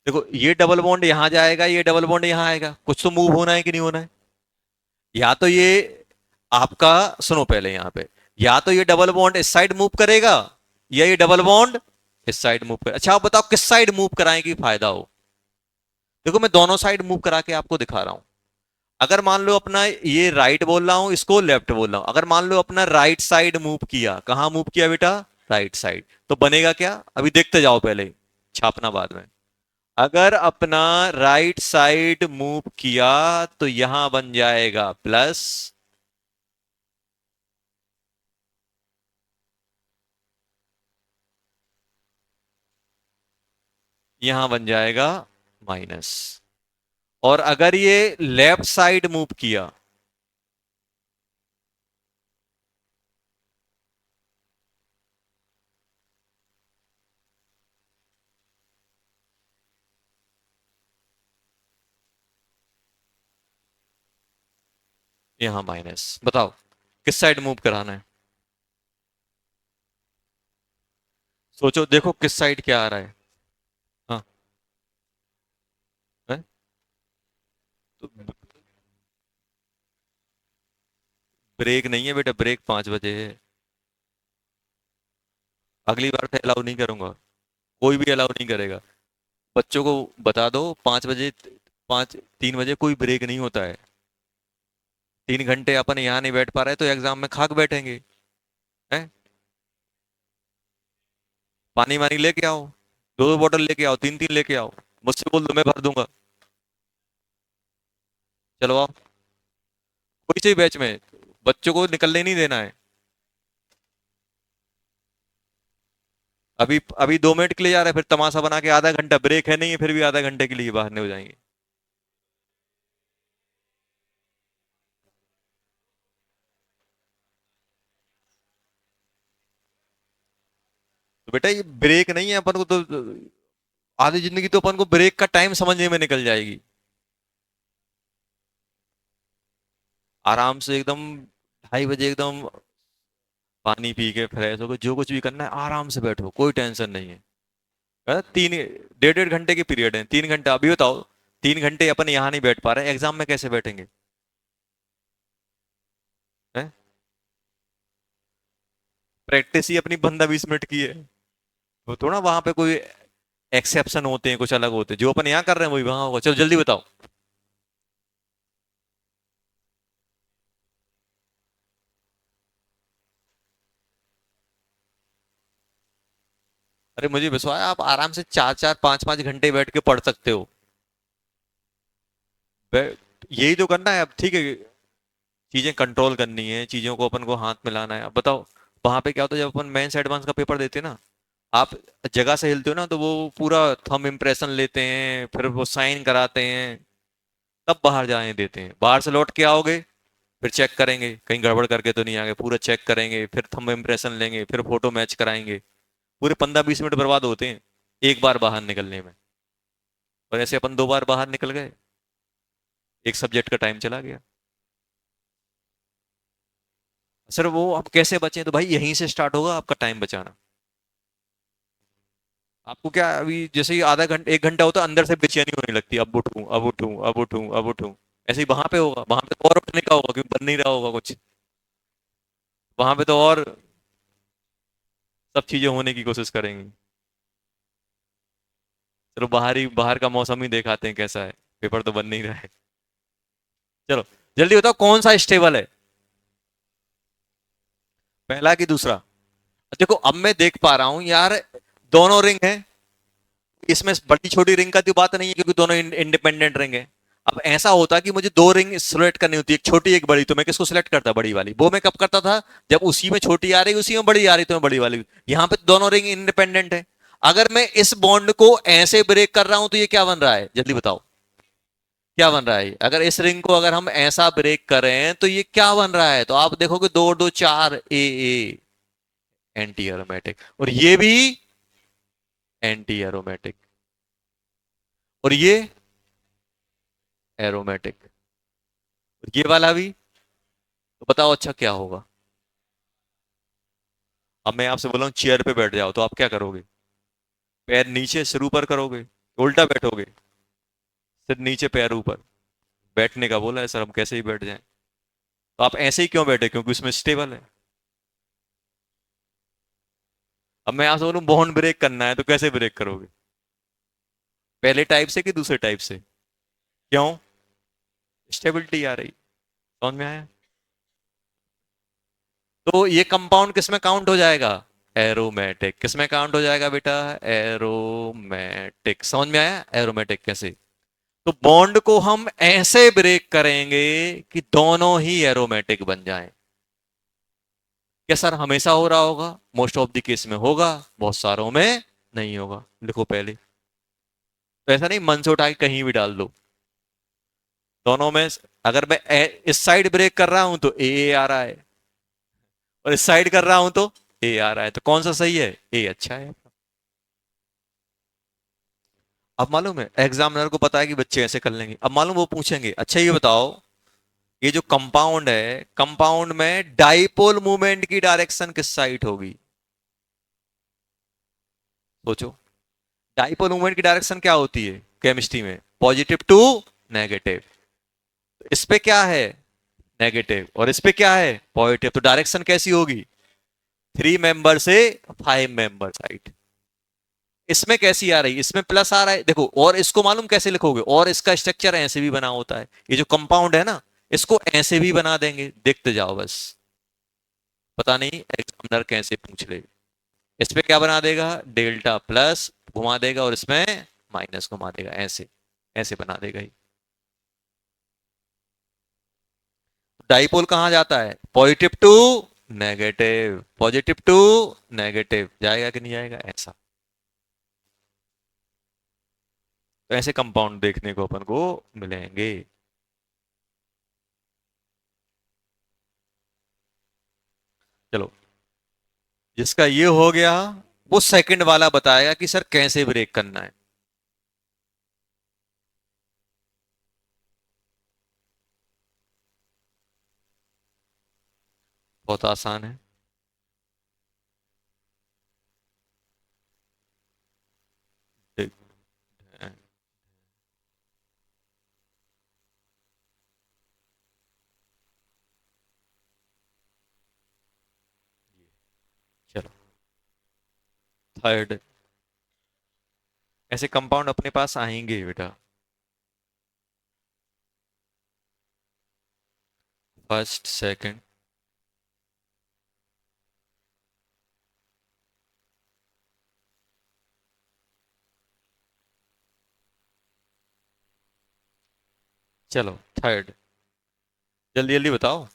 देखो ये double bond यहां जाएगा, ये डबल बॉन्ड यहां आएगा, कुछ तो मूव होना है कि नहीं होना है? या तो ये आपका, सुनो पहले यहां पे, या तो ये डबल बॉन्ड इस साइड मूव करेगा, या ये डबल बॉन्ड इस साइड मूव करे। अच्छा आप बताओ किस साइड मूव कराएं कि फायदा हो? देखो मैं दोनों साइड मूव करा के आपको दिखा रहा हूं। अगर मान लो अपना ये राइट बोल रहा हूं, इसको लेफ्ट बोल रहा हूं, अगर मान लो अपना राइट साइड मूव किया, कहां मूव किया बेटा? राइट साइड, तो बनेगा क्या? अभी देखते जाओ पहले, छापना बाद में। अगर अपना राइट साइड मूव किया तो यहां बन जाएगा प्लस, यहां बन जाएगा माइनस। और अगर ये लेफ्ट साइड मूव किया, यहां माइनस। बताओ किस साइड मूव कराना है? सोचो, देखो किस साइड क्या आ रहा है। हाँ, है? तो ब्रेक नहीं है बेटा, ब्रेक 5 बजे है। अगली बार से अलाउ नहीं करूंगा, कोई भी अलाउ नहीं करेगा। बच्चों को बता दो 5 बजे, 3 बजे कोई ब्रेक नहीं होता है। 3 घंटे अपन यहाँ नहीं बैठ पा रहे तो एग्जाम में खाक बैठेंगे? हैं? पानी वानी लेके आओ, 2 2 बोतल लेके आओ, 3 3 लेके आओ, मुझसे बोल दो मैं भर दूंगा। चलो आओ, कोई से भी बैच में, बच्चों को निकलने नहीं देना है। अभी अभी 2 मिनट के लिए जा रहे हैं, फिर तमाशा बना के आधा घंटा ब्रेक है नहीं है, फिर भी आधा घंटे के लिए बाहर नहीं हो जाएंगे। तो बेटा ये ब्रेक नहीं है अपन को तो, आधी जिंदगी तो अपन को ब्रेक का टाइम समझने में निकल जाएगी। आराम से एकदम 2:30 बजे एकदम पानी पी के फ्रेश होकर जो कुछ भी करना है आराम से बैठो, कोई टेंशन नहीं है। 1.5 1.5 घंटे की पीरियड है, 3 घंटा। अभी बताओ 3 घंटे अपन यहाँ नहीं बैठ पा रहे, एग्जाम में कैसे बैठेंगे? हैं? प्रैक्टिस ही अपनी 15 20 मिनट की है। वो थोड़ा वहां पे कोई एक्सेप्शन होते हैं, कुछ अलग होते हैं, जो अपन यहाँ कर रहे हैं वही वहां होगा। चलो जल्दी बताओ। अरे मुझे विश्वास है आप आराम से 4 4 5 5 घंटे बैठ के पढ़ सकते हो। यही तो करना है अब, ठीक है। चीजें कंट्रोल करनी है, चीजों को अपन को हाथ मिलाना है। अब बताओ वहां पे क्या होता है, जब अपन मेंस एडवांस का पेपर देते हैं ना, आप जगह से हिलते हो ना तो वो पूरा थंब इम्प्रेशन लेते हैं, फिर वो साइन कराते हैं, तब बाहर जाने देते हैं। बाहर से लौट के आओगे, फिर चेक करेंगे कहीं गड़बड़ करके तो नहीं आ गए, पूरा चेक करेंगे, फिर थंब इम्प्रेशन लेंगे, फिर फोटो मैच कराएंगे। पूरे 15 20 मिनट बर्बाद होते हैं एक बार बाहर निकलने में। और ऐसे अपन 2 बार बाहर निकल गए, एक सब्जेक्ट का टाइम चला गया। सर वो आप कैसे बचें? तो भाई यहीं से स्टार्ट होगा आपका टाइम बचाना। आपको क्या अभी जैसे ही आधा घंटा 1 घंटा होता है अंदर से बेचैनी होने लगती है, अब उठूं अब उठूं अब उठूं अब उठूं। ऐसे ही वहां पे होगा, वहां पे तो और उठने का होगा क्योंकि बन नहीं रहा होगा कुछ। वहां पे तो और सब चीजें होने की कोशिश करेंगी। चलो बाहर का मौसम ही दिखाते हैं कैसा है, पेपर तो बन नहीं रहा है। चलो जल्दी बताओ कौन सा स्टेबल है, पहला कि दूसरा? देखो अब मैं देख पा रहा हूं यार, दोनों रिंग है, इसमें बड़ी छोटी रिंग का तो बात नहीं है क्योंकि दोनों इंडिपेंडेंट रिंग है। अब ऐसा होता कि मुझे 2 रिंग सिलेक्ट करनी होती है, एक छोटी एक बड़ी, तो मैं किसको सिलेक्ट करता? बड़ी वाली। वो मैं कब करता था? जब उसी में छोटी आ रही उसी में बड़ी आ रही तो मैं बड़ी वाली। यहाँ पे दोनों रिंग इंडिपेंडेंट है। अगर मैं इस बॉन्ड को ऐसे ब्रेक कर रहा हूं तो ये क्या बन रहा है जल्दी बताओ? क्या बन रहा है? अगर इस रिंग को अगर हम ऐसा ब्रेक करें तो ये क्या बन रहा है? तो आप देखोगे 2 2 4 ए, एंटी एरोमेटिक। और ये भी एंटी एरोमेटिक, और ये एरोमेटिक, और ये वाला भी। तो बताओ अच्छा क्या होगा? अब मैं आपसे बोला हूँ चेयर पे बैठ जाओ, तो आप क्या करोगे? पैर नीचे सिर ऊपर करोगे, उल्टा बैठोगे, सिर नीचे पैर ऊपर, बैठने का बोला है सर, हम कैसे ही बैठ जाएं। तो आप ऐसे ही क्यों बैठे, क्योंकि उसमें स्टेबल है। अब मैं आपसे बोलूं बॉन्ड ब्रेक करना है तो कैसे ब्रेक करोगे, पहले टाइप से कि दूसरे टाइप से? क्यों? स्टेबिलिटी आ रही। समझ में आया? तो ये कंपाउंड किस में काउंट हो जाएगा? एरोमेटिक। किस में काउंट हो जाएगा बेटा? एरोमेटिक। समझ में आया एरोमेटिक कैसे? तो बॉन्ड को हम ऐसे ब्रेक करेंगे कि दोनों ही एरोमेटिक बन जाएं। क्या सर हमेशा हो रहा होगा? मोस्ट ऑफ द केस में होगा, बहुत सारों में नहीं होगा। लिखो पहले। तो ऐसा नहीं मन से उठा के कहीं भी डाल दो, दोनों में। अगर मैं इस साइड ब्रेक कर रहा हूं तो ए आ रहा है, और इस साइड कर रहा हूं तो ए आ रहा है, तो कौन सा सही है? ए अच्छा है। अब मालूम है एग्जामिनर को पता है कि बच्चे ऐसे कर लेंगे। अब मालूम वो पूछेंगे अच्छा ये बताओ, ये जो कंपाउंड है, कंपाउंड में डाइपोल मूवमेंट की डायरेक्शन किस साइड होगी? सोचो। डाइपोल मूवमेंट की डायरेक्शन क्या होती है केमिस्ट्री में? Positive to negative. इस पे क्या है? नेगेटिव। और इस पे क्या है? पॉजिटिव। तो डायरेक्शन कैसी होगी? 3 मेंबर से 5 मेंबर साइड। इसमें कैसी आ रही? इसमें प्लस आ रहा है देखो। और इसको मालूम कैसे लिखोगे? और इसका स्ट्रक्चर ऐसे भी बना होता है, ये जो कंपाउंड है ना, इसको ऐसे भी बना देंगे, देखते जाओ बस। पता नहीं एग्जामिनर कैसे पूछ ले। इस पे क्या बना देगा? डेल्टा प्लस घुमा देगा, और इसमें माइनस घुमा देगा, ऐसे ऐसे बना देगा ही। डाइपोल कहां जाता है? Positive to negative, positive to negative, जाएगा कि नहीं जाएगा ऐसा। तो ऐसे कंपाउंड देखने को अपन को मिलेंगे। चलो, जिसका ये हो गया, वो सेकंड वाला बताएगा कि सर कैसे ब्रेक करना है। बहुत आसान है। देख, चलो थर्ड। ऐसे कंपाउंड अपने पास आएंगे बेटा। First second. चलो थर्ड, जल्दी जल्दी बताओ।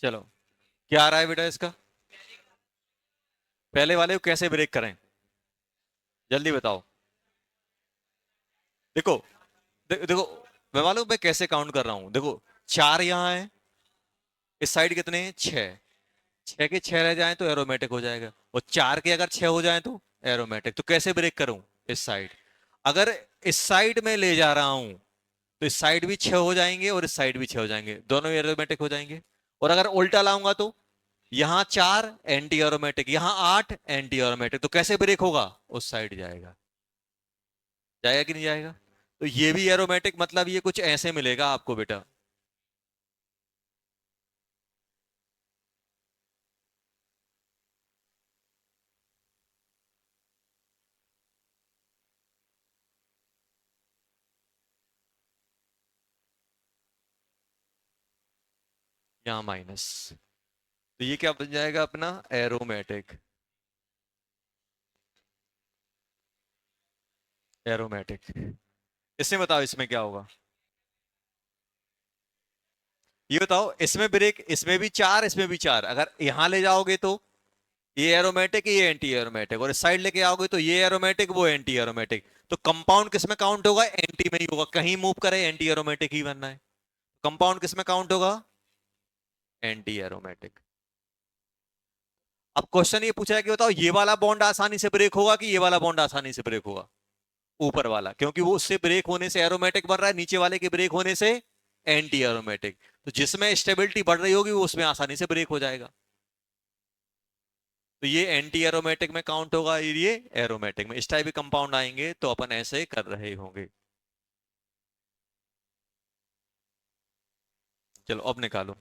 चलो, क्या आ रहा है बेटा इसका? पहले वाले को कैसे ब्रेक करें, जल्दी बताओ। देखो, देखो, मैं मालूम मैं कैसे काउंट कर रहा हूं, देखो। चार यहां है, इस साइड कितने हैं? छह। छह के छह रह जाएं तो एरोमेटिक हो जाएगा, और चार के अगर छह हो जाएं तो एरोमेटिक। तो कैसे ब्रेक करूं? इस साइड। अगर इस साइड में ले जा रहा हूं तो इस साइड भी छह हो जाएंगे और इस साइड भी छह हो जाएंगे, दोनों एरोमेटिक हो जाएंगे। और अगर उल्टा लाऊंगा तो यहां चार एंटी एरोमेटिक, यहां आठ एंटी एरोमेटिक, तो कैसे ब्रेक होगा? उस साइड जाएगा। जाएगा कि नहीं जाएगा? तो ये भी एरोमेटिक, मतलब ये कुछ ऐसे मिलेगा आपको बेटा। यहाँ माइनस। तो ये क्या बन जाएगा अपना? एरोमेटिक। एरोमेटिक। इसमें बताओ इसमें क्या होगा? ये बताओ, इसमें ब्रेक, इसमें भी चार इसमें भी चार, अगर यहां ले जाओगे तो ये एरोमेटिक ये एंटी एरोमेटिक, और इस साइड लेके आओगे तो ये एरोमेटिक वो एंटी एरोमेटिक। तो कंपाउंड किस में काउंट होगा? एंटी में ही होगा, कहीं मूव करे एंटी एरोमेटिक ही बनना है। कंपाउंड किस में काउंट होगा? Anti aromatic. अब क्वेश्चन ये पूछा है कि बताओ ये वाला बॉन्ड आसानी से ब्रेक होगा कि ये वाला बॉन्ड आसानी से ब्रेक होगा? ऊपर वाला, क्योंकि वो उससे ब्रेक होने से एरोमेटिक बन रहा है, नीचे वाले के ब्रेक होने से एंटी एरोमेटिक। तो जिसमें स्टेबिलिटी बढ़ रही होगी वो उसमें आसानी से ब्रेक हो जाएगा। तो ये एंटी एरोमेटिक में काउंट होगा, ये एरोमेटिक में। इस टाइप के कंपाउंड आएंगे तो अपन ऐसे कर रहे होंगे। चलो अब निकालो,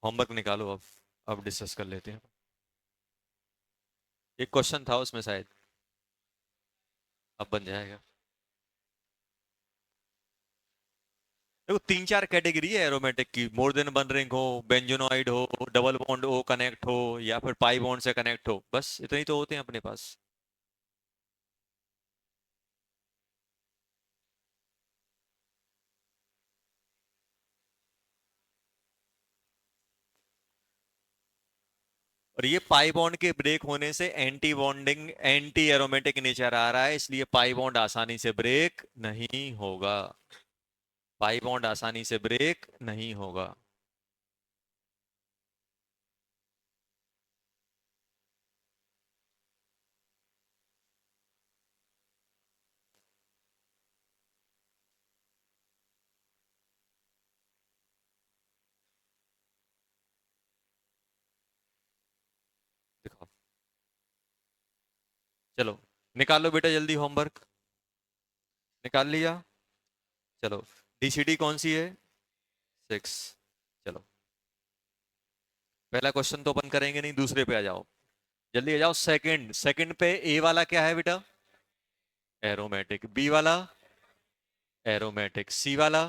होमवर्क निकालो अब डिस्कस कर लेते हैं। एक क्वेश्चन था उसमें शायद, अब बन जाएगा। देखो तीन चार कैटेगरी है एरोमेटिक की, मोर देन वन रिंग हो, बेंजोनॉइड हो, डबल बॉन्ड हो कनेक्ट हो, या फिर पाई बॉन्ड से कनेक्ट हो, बस इतने ही तो होते हैं अपने पास। और ये पाई बॉन्ड के ब्रेक होने से anti bonding anti aromatic nature आ रहा है, इसलिए पाई बॉन्ड आसानी से ब्रेक नहीं होगा। पाई बॉन्ड आसानी से ब्रेक नहीं होगा। देखो, चलो निकालो बेटा जल्दी होमवर्क। निकाल लिया? चलो, डीसीडी कौन सी है? 6। चलो, पहला क्वेश्चन तो अपन करेंगे नहीं, दूसरे पे आ जाओ, जल्दी आ जाओ। सेकंड, सेकंड पे ए वाला क्या है बेटा? एरोमेटिक। बी वाला एरोमेटिक। सी वाला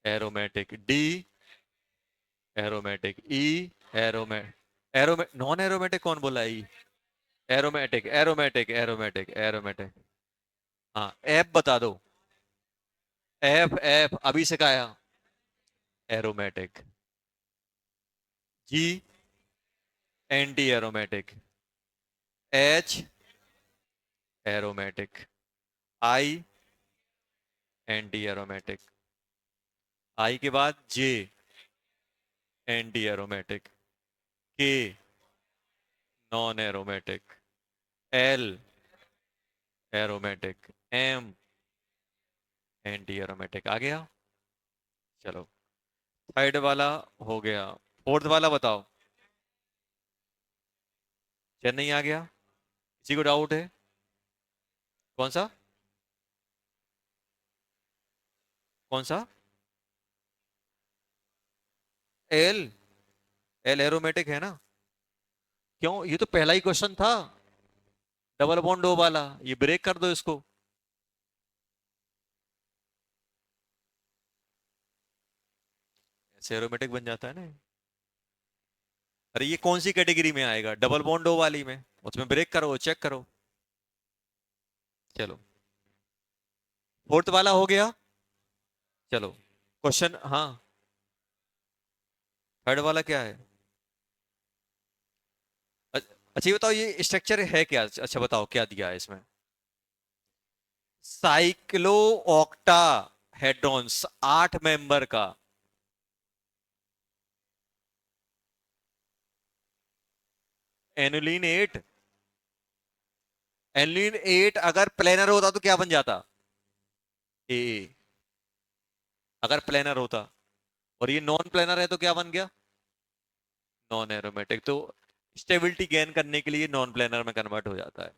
aromatic. D aromatic. E non aromatic कौन बोला? E aromatic, aromatic, aromatic, aromatic. हाँ, एफ बता दो। एफ, एफ अभी सिखाया। Aromatic. G anti aromatic. H aromatic. I anti aromatic. I के बाद J anti aromatic. K non aromatic. L aromatic. M anti aromatic. आ गया? चलो, थर्ड वाला हो गया। फोर्थ वाला बताओ। चेन्नई आ गया? किसी को डाउट है? कौन सा? कौन सा? एल। एल एरोमेटिक है ना? क्यों, ये तो पहला ही क्वेश्चन था, डबल बॉन्ड ओ वाला। ये ब्रेक कर दो इसको। ऐसे एरोमेटिक बन जाता है ना। अरे ये कौन सी कैटेगरी में आएगा? डबल बॉन्ड ओ वाली में, उसमें ब्रेक करो, चेक करो। चलो, फोर्थ वाला हो गया। चलो, क्वेश्चन, हाँ, थर्ड वाला क्या है? अच्छा ये बताओ, ये स्ट्रक्चर है क्या? अच्छा बताओ क्या दिया है इसमें? साइक्लो ऑक्टा हेड्रॉन्स, 8 मेंबर का। एनुलिन 8। एनुलिन 8 अगर प्लेनर होता तो क्या बन जाता? ए। अगर प्लेनर होता, और ये नॉन प्लेनर है तो क्या बन गया? Non aromatic. तो स्टेबिलिटी गेन करने के लिए नॉन प्लेनर में कन्वर्ट हो जाता है।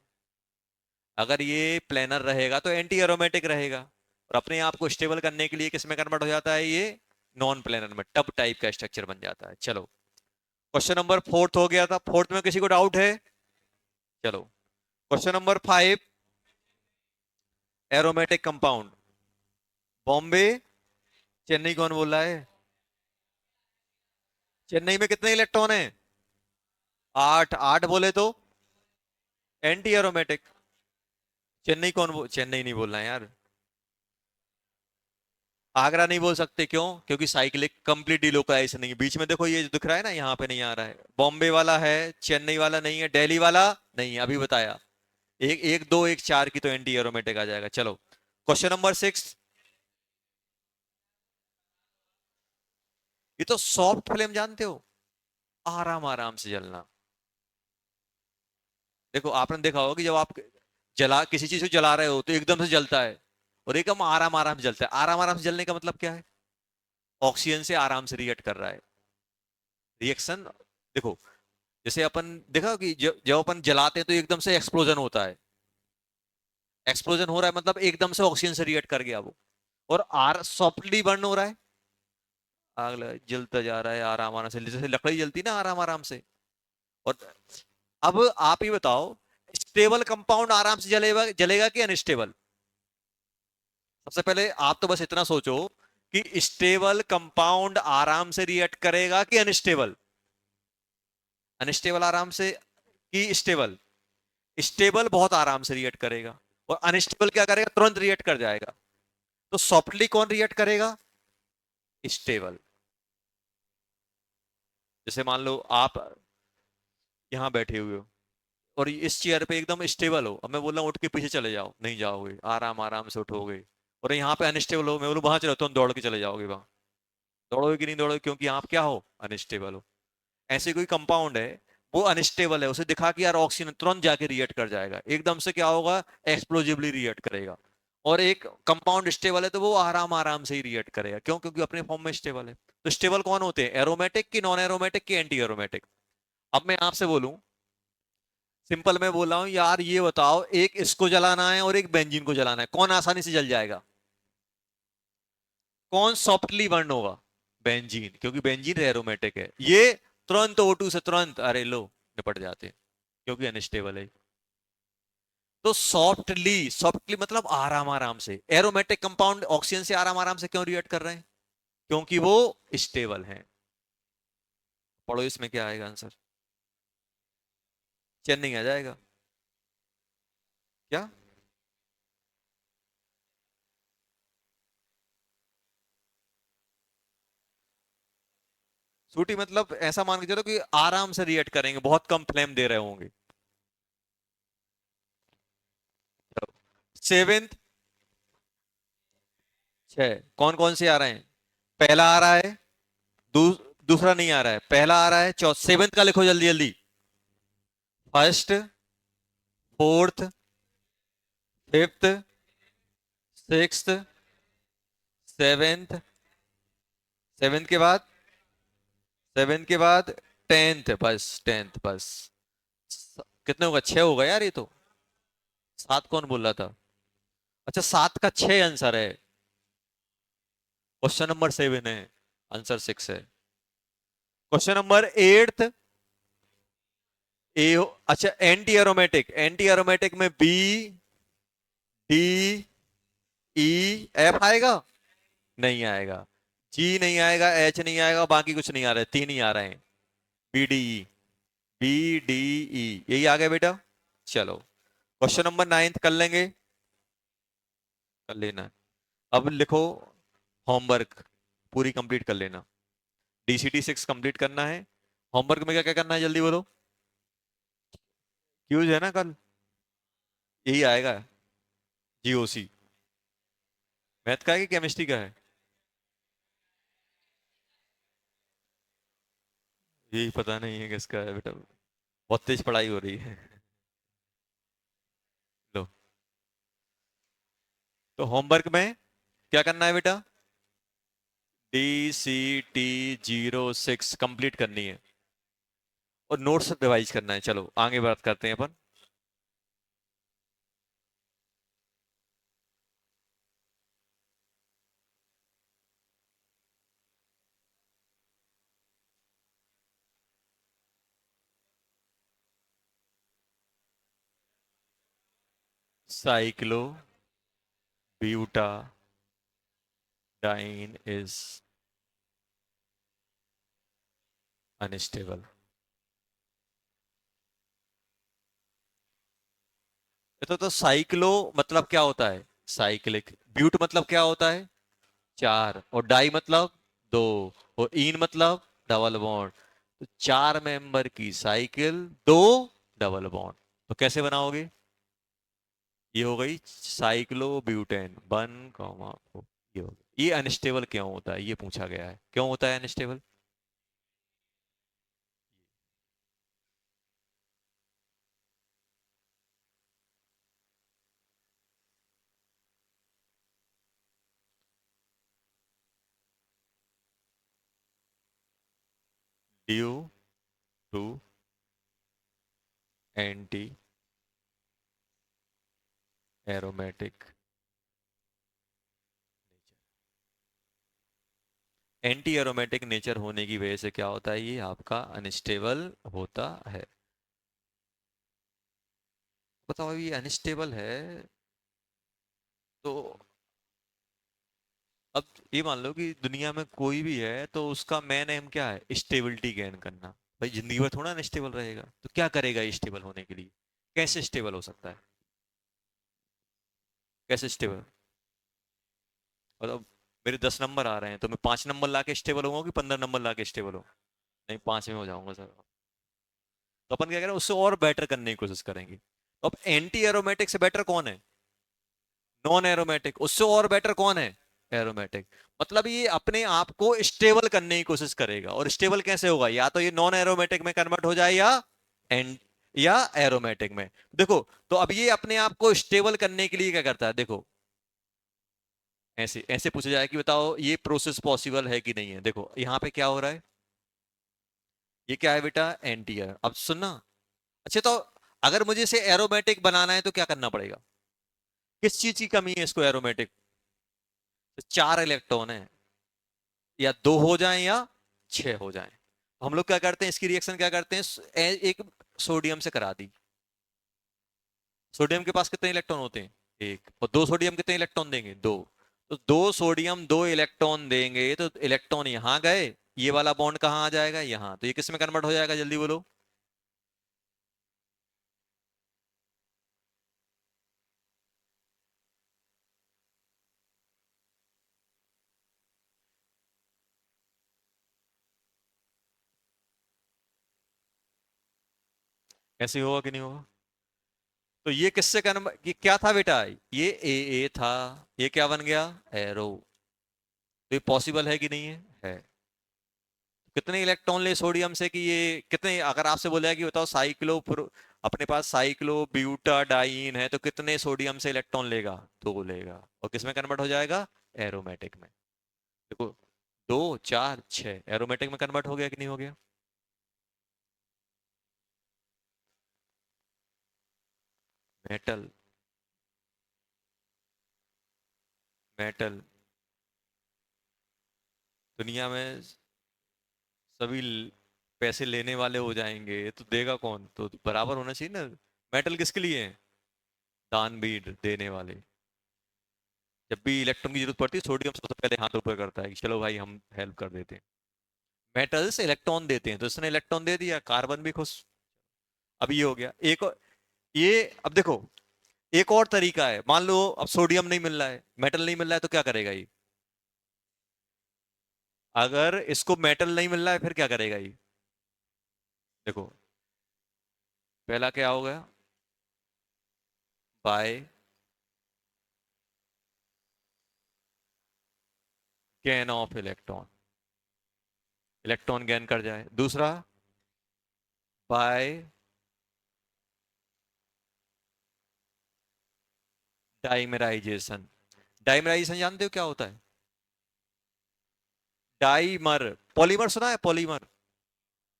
अगर ये प्लेनर रहेगा तो एंटी एरोमेटिक रहेगा, और अपने आप को स्टेबल करने के लिए किस में कन्वर्ट हो जाता है? ये नॉन प्लेनर में, टब टाइप का स्ट्रक्चर बन जाता है। चलो, क्वेश्चन नंबर फोर्थ हो गया था। फोर्थ में किसी को डाउट है? चलो, question number 5। Aromatic compound, Bombay, Chennai कौन बोल रहा है? चेन्नई में कितने इलेक्ट्रॉन है? 8। 8 बोले तो एंटी एरोमेटिक। चेन्नई नहीं बोलना है यार। आगरा नहीं बोल सकते, क्यों? क्योंकि साइक्लिक कंप्लीट डिलोकलाइजेशन नहीं है बीच में। देखो ये जो दिख रहा है ना, यहाँ पे नहीं आ रहा है। बॉम्बे वाला है, चेन्नई वाला नहीं है, दिल्ली वाला नहीं है, अभी बताया। एक एक दो एक चार की तो एंटी एरोमेटिक आ जाएगा। चलो, क्वेश्चन नंबर 6। ये तो सॉफ्ट फिल्म जानते हो? आराम आराम से जलना। देखो आपने देखा होगा कि जब आप जला किसी चीज को जला रहे हो तो एकदम से जलता है, और एकदम आराम आराम से जलता है। आराम आराम से जलने का मतलब क्या है? ऑक्सीजन से आराम से रिएक्ट कर रहा है। रिएक्शन, देखो जैसे अपन देखा कि जब अपन जलाते हैं तो एकदम से एक्सप्लोजन होता है। एक्सप्लोजन हो रहा है मतलब एकदम से ऑक्सीजन से रिएक्ट कर गया वो। और आर सॉफ्टली बर्न हो रहा है, जलता जा रहा है आराम आराम से, जैसे लकड़ी जलती ना आराम आराम से। और अब आप ही बताओ, स्टेबल कंपाउंड आराम से जलेगा जलेगा कि अनस्टेबल? सबसे पहले आप तो बस इतना सोचो कि स्टेबल कंपाउंड आराम से रिएक्ट करेगा कि अनस्टेबल? अनस्टेबल आराम से कि स्टेबल? स्टेबल बहुत आराम से रिएक्ट करेगा, और अनस्टेबल क्या करेगा? तुरंत रिएक्ट कर जाएगा। तो सॉफ्टली कौन रिएक्ट करेगा? स्टेबल। जैसे मान लो आप यहां बैठे हुए हो और इस चेयर पे एकदम स्टेबल हो, अब मैं बोल रहा हूँ उठ के पीछे चले जाओ, नहीं जाओगे, आराम आराम से उठोगे। और यहाँ पे अनस्टेबल हो, मैं बोलूँ वहां चलो, तुम दौड़ के चले जाओगे वहां। दौड़ोगे कि नहीं दौड़ोगे? क्योंकि आप क्या हो? अनस्टेबल हो। ऐसे कोई कंपाउंड है, वो अनस्टेबल है, उसे दिखा कि यार ऑक्सीजन, तुरंत जाके रिएक्ट कर जाएगा, एकदम से क्या होगा? एक्सप्लोजिवली रिएक्ट करेगा। और एक कंपाउंड स्टेबल है तो वो आराम आराम से ही रिएक्ट करेगा। क्यों? क्योंकि अपने फॉर्म में स्टेबल है। तो स्टेबल कौन होते हैं? एरोमेटिक की नॉन एरोमेटिक की एंटी एरोमेटिक? अब मैं आपसे बोलूं, सिंपल मैं बोल रहा हूं यार, ये बताओ एक इसको जलाना है और एक बेंजीन को जलाना है, कौन आसानी से जल जाएगा? कौन सॉफ्टली बर्न होगा? बेंजीन, क्योंकि बेंजीन एरोमेटिक है। ये तुरंत O2 से तुरंत अरे लो निपट जाते हैं, क्योंकि अनस्टेबल है। तो सॉफ्टली, सॉफ्टली मतलब आराम आराम से। एरोमेटिक कंपाउंड ऑक्सीजन से आराम आराम से क्यों रिएक्ट कर रहे हैं? क्योंकि वो स्टेबल है। पढ़ो इसमें क्या आएगा आंसर। चेन्नई आ जाएगा। क्या? सूटी मतलब ऐसा मान के चलो कि आराम से रिएक्ट करेंगे, बहुत कम फ्लेम दे रहे होंगे। सेवेंथ, छह, कौन कौन से आ रहे हैं? पहला आ रहा है, दू, दूसरा नहीं आ रहा है, पहला आ रहा है, चौथ, सेवेंथ का लिखो जल्दी जल्दी। First, fourth, fifth, sixth, seventh. Seventh के बाद, सेवेंथ के बाद टेंथ, बस टेंथ बस। कितने होगा? छह होगा यार ये तो। सात कौन बोल रहा था? अच्छा, सात का छह आंसर है। क्वेश्चन नंबर सेवन है, आंसर सिक्स है। क्वेश्चन नंबर एट, ए, अच्छा एंटी एरोमेटिक, एंटी एरोमेटिक में बी, डी, ई, एफ आएगा? नहीं आएगा। जी नहीं आएगा, एच नहीं आएगा, बाकी कुछ नहीं आ रहा है, तीन ही आ रहे हैं। B D E, B D E, यही आ गया बेटा। चलो क्वेश्चन नंबर नाइन्थ कर लेंगे, कर लेना। अब लिखो होमवर्क, पूरी कंप्लीट कर लेना। डीसीटी सिक्स कंप्लीट करना है। होमवर्क में क्या क्या करना है जल्दी बोलो। क्यूज है ना कल? यही आएगा। जीओसी। मैथ का है कि केमिस्ट्री का है? यही पता नहीं है किसका है बेटा, बहुत तेज पढ़ाई हो रही है। लो, तो होमवर्क में क्या करना है बेटा? DCT06 कंप्लीट करनी है, और नोट्स रिवाइज करना है। चलो आगे बात करते हैं अपन। Cyclobutadiene is unstable. तो साइक्लो मतलब क्या होता है? साइक्लिक। ब्यूट मतलब क्या होता है? चार। और डाई मतलब दो। और इन मतलब डबल बॉन्ड। तो चार मेंबर की साइकिल, दो डबल बॉन्ड। तो कैसे बनाओगे? ये हो गई साइक्लोब्यूटेन वन कॉमा फोर। ये हो गई। ये अनस्टेबल क्यों होता है, ये पूछा गया है, क्यों होता है unstable? Due to anti aromatic, anti aromatic nature होने की वजह से क्या होता है, ये आपका अनस्टेबल होता है। बताओ ये अनस्टेबल है तो अब ये मान लो कि दुनिया में कोई भी है तो उसका मेन एम क्या है, स्टेबिलिटी गेन करना। भाई जिंदगी भर थोड़ा अनस्टेबल रहेगा, तो क्या करेगा स्टेबल होने के लिए, कैसे स्टेबल हो सकता है, कैसे स्टेबल। और अब मेरे 10 नंबर आ रहे हैं तो मैं 5 नंबर ला के स्टेबल होगा कि 15 नंबर ला के स्टेबल हो, नहीं 5 में हो जाऊंगा सर। तो अपन क्या करें, उससे और बेटर करने की कोशिश करेंगे। तो अब एंटी एरोमेटिक से बेटर कौन है, नॉन एरोमेटिक। उससे और बेटर कौन है, एरोमेटिक। मतलब ये अपने आप को स्टेबल करने की कोशिश करेगा, और स्टेबल कैसे होगा, या तो ये नॉन एरोमेटिक में कन्वर्ट हो जाए एंड या एरोमेटिक में। देखो, तो अब ये अपने आप को स्टेबल करने के लिए क्या करता है, देखो ऐसे ऐसे पूछा जाए कि बताओ ये प्रोसेस पॉसिबल है कि नहीं है। देखो यहाँ पे क्या हो रहा है, ये क्या है बेटा, एंटी है। अब सुनना, अच्छा तो अगर मुझे इसे एरोमेटिक बनाना है तो क्या करना पड़ेगा, किस चीज की कमी है इसको एरोमेटिक। तो 4 इलेक्ट्रॉन है, या 2 हो जाएं या 6 हो जाएं। हम लोग क्या करते हैं, इसकी रिएक्शन क्या करते हैं, एक सोडियम से करा दी। सोडियम के पास कितने इलेक्ट्रॉन होते हैं, एक। और 2 सोडियम कितने इलेक्ट्रॉन देंगे, 2। तो 2 सोडियम 2 इलेक्ट्रॉन देंगे, तो इलेक्ट्रॉन यहां गए, ये वाला बॉन्ड कहाँ आ जाएगा, यहां। तो ये किस में कन्वर्ट हो जाएगा, जल्दी बोलो। ऐसे ही होगा कि नहीं होगा। तो ये किससे कन्वर्ट, ये क्या था बेटा, ये ए था, ये क्या बन गया, एरो। तो ये पॉसिबल है कि नहीं है। कितने इलेक्ट्रॉन ले सोडियम से, कि ये कितने, अगर आपसे बोला है कि बताओ साइक्लो, अपने पास साइक्लो ब्यूटाडाइन है, तो कितने सोडियम से इलेक्ट्रॉन लेगा, 2 लेगा। और किसमें कन्वर्ट हो जाएगा, एरोमेटिक में। देखो 2 4 6 एरोमेटिक में कन्वर्ट हो गया कि नहीं हो गया। मेटल, मेटल, दुनिया में सभी पैसे लेने वाले हो जाएंगे, तो देगा कौन, तो बराबर होना चाहिए ना। मेटल किसके लिए है, दानवीर देने वाले। जब भी इलेक्ट्रॉन की जरूरत पड़ती है, सोडियम सबसे पहले हाथ ऊपर करता है कि चलो भाई हम हेल्प कर देते हैं। मेटल्स इलेक्ट्रॉन देते हैं, तो इसने इलेक्ट्रॉन दे दिया, कार्बन भी खुश। अब ये हो गया एक और, ये अब देखो, एक और तरीका है। मान लो अब सोडियम नहीं मिल रहा है, मेटल नहीं मिल रहा है, तो क्या करेगा ये, अगर इसको मेटल नहीं मिल रहा है फिर क्या करेगा ये। देखो पहला क्या हो गया, by gain of electron, electron gain कर जाए। दूसरा, बाय डाइमराइजेशन। डाइमराइजेशन जानते हो क्या होता है, डाइमर। पॉलीमर सुना है, पॉलीमर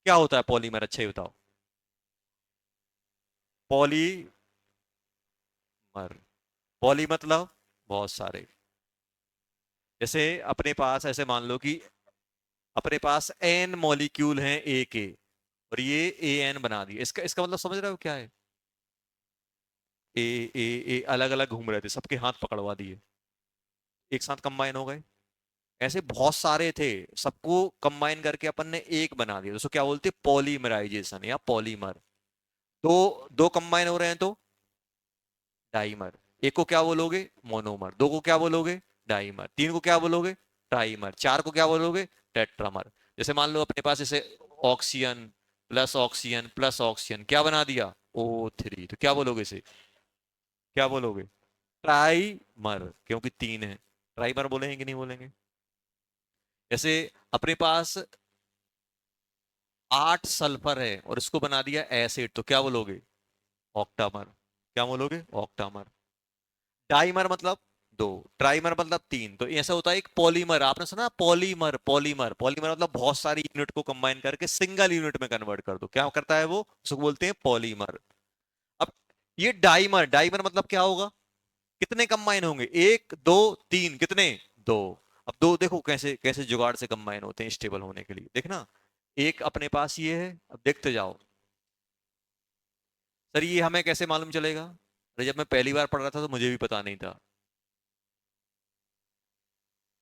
क्या होता है, पॉलीमर अच्छा ही बताओ। पॉलीमर, पॉली मतलब बहुत सारे। जैसे अपने पास ऐसे मान लो कि अपने पास एन मॉलिक्यूल हैं ए के, और ये ए एन बना दिए, इसका इसका मतलब समझ रहे हो क्या है, ए ए अलग अलग घूम रहे थे, सबके हाथ पकड़वा दिए, एक साथ कंबाइन हो गए। ऐसे बहुत सारे थे, सबको कंबाइन करके अपन ने एक बना दिया, उसको क्या बोलते हैं, पॉलीमराइजेशन या पॉलीमर। दो, दो कंबाइन हो रहे हैं तो डाइमर। एक को क्या बोलोगे, मोनोमर। दो को क्या बोलोगे, डाइमर। तीन को क्या बोलोगे, ट्राइमर। चार को क्या बोलोगे, टेट्रामर। जैसे मान लो अपने पास जैसे oxygen plus oxygen plus oxygen क्या बना दिया, O3। तो क्या बोलोगे इसे, क्या बोलोगे, ट्राइमर, क्योंकि तीन है। ट्राइमर बोलेंगे कि नहीं बोलेंगे। जैसे अपने पास 8 सल्फर है और इसको बना दिया एसिड, तो क्या बोलोगे, ऑक्टामर। क्या बोलोगे, ऑक्टामर। डाइमर मतलब दो। ट्राइमर मतलब तीन। तो ऐसा होता है एक पॉलीमर, आपने सुना पॉलीमर? पॉलीमर पॉलीमर मतलब बहुत सारी यूनिट को कंबाइन करके सिंगल यूनिट में कन्वर्ट कर दो, क्या करता है वो, उसको बोलते हैं पॉलीमर। अब ये डाइमर, डाइमर मतलब क्या होगा, कितने कंबाइन होंगे, एक दो तीन, कितने, दो। अब दो देखो कैसे कैसे जुगाड़ से कंबाइन होते हैं स्टेबल होने के लिए, देखना। एक अपने पास ये है, अब देखते जाओ। सर ये हमें कैसे मालूम चलेगा? अरे जब मैं पहली बार पढ़ रहा था तो मुझे भी पता नहीं था।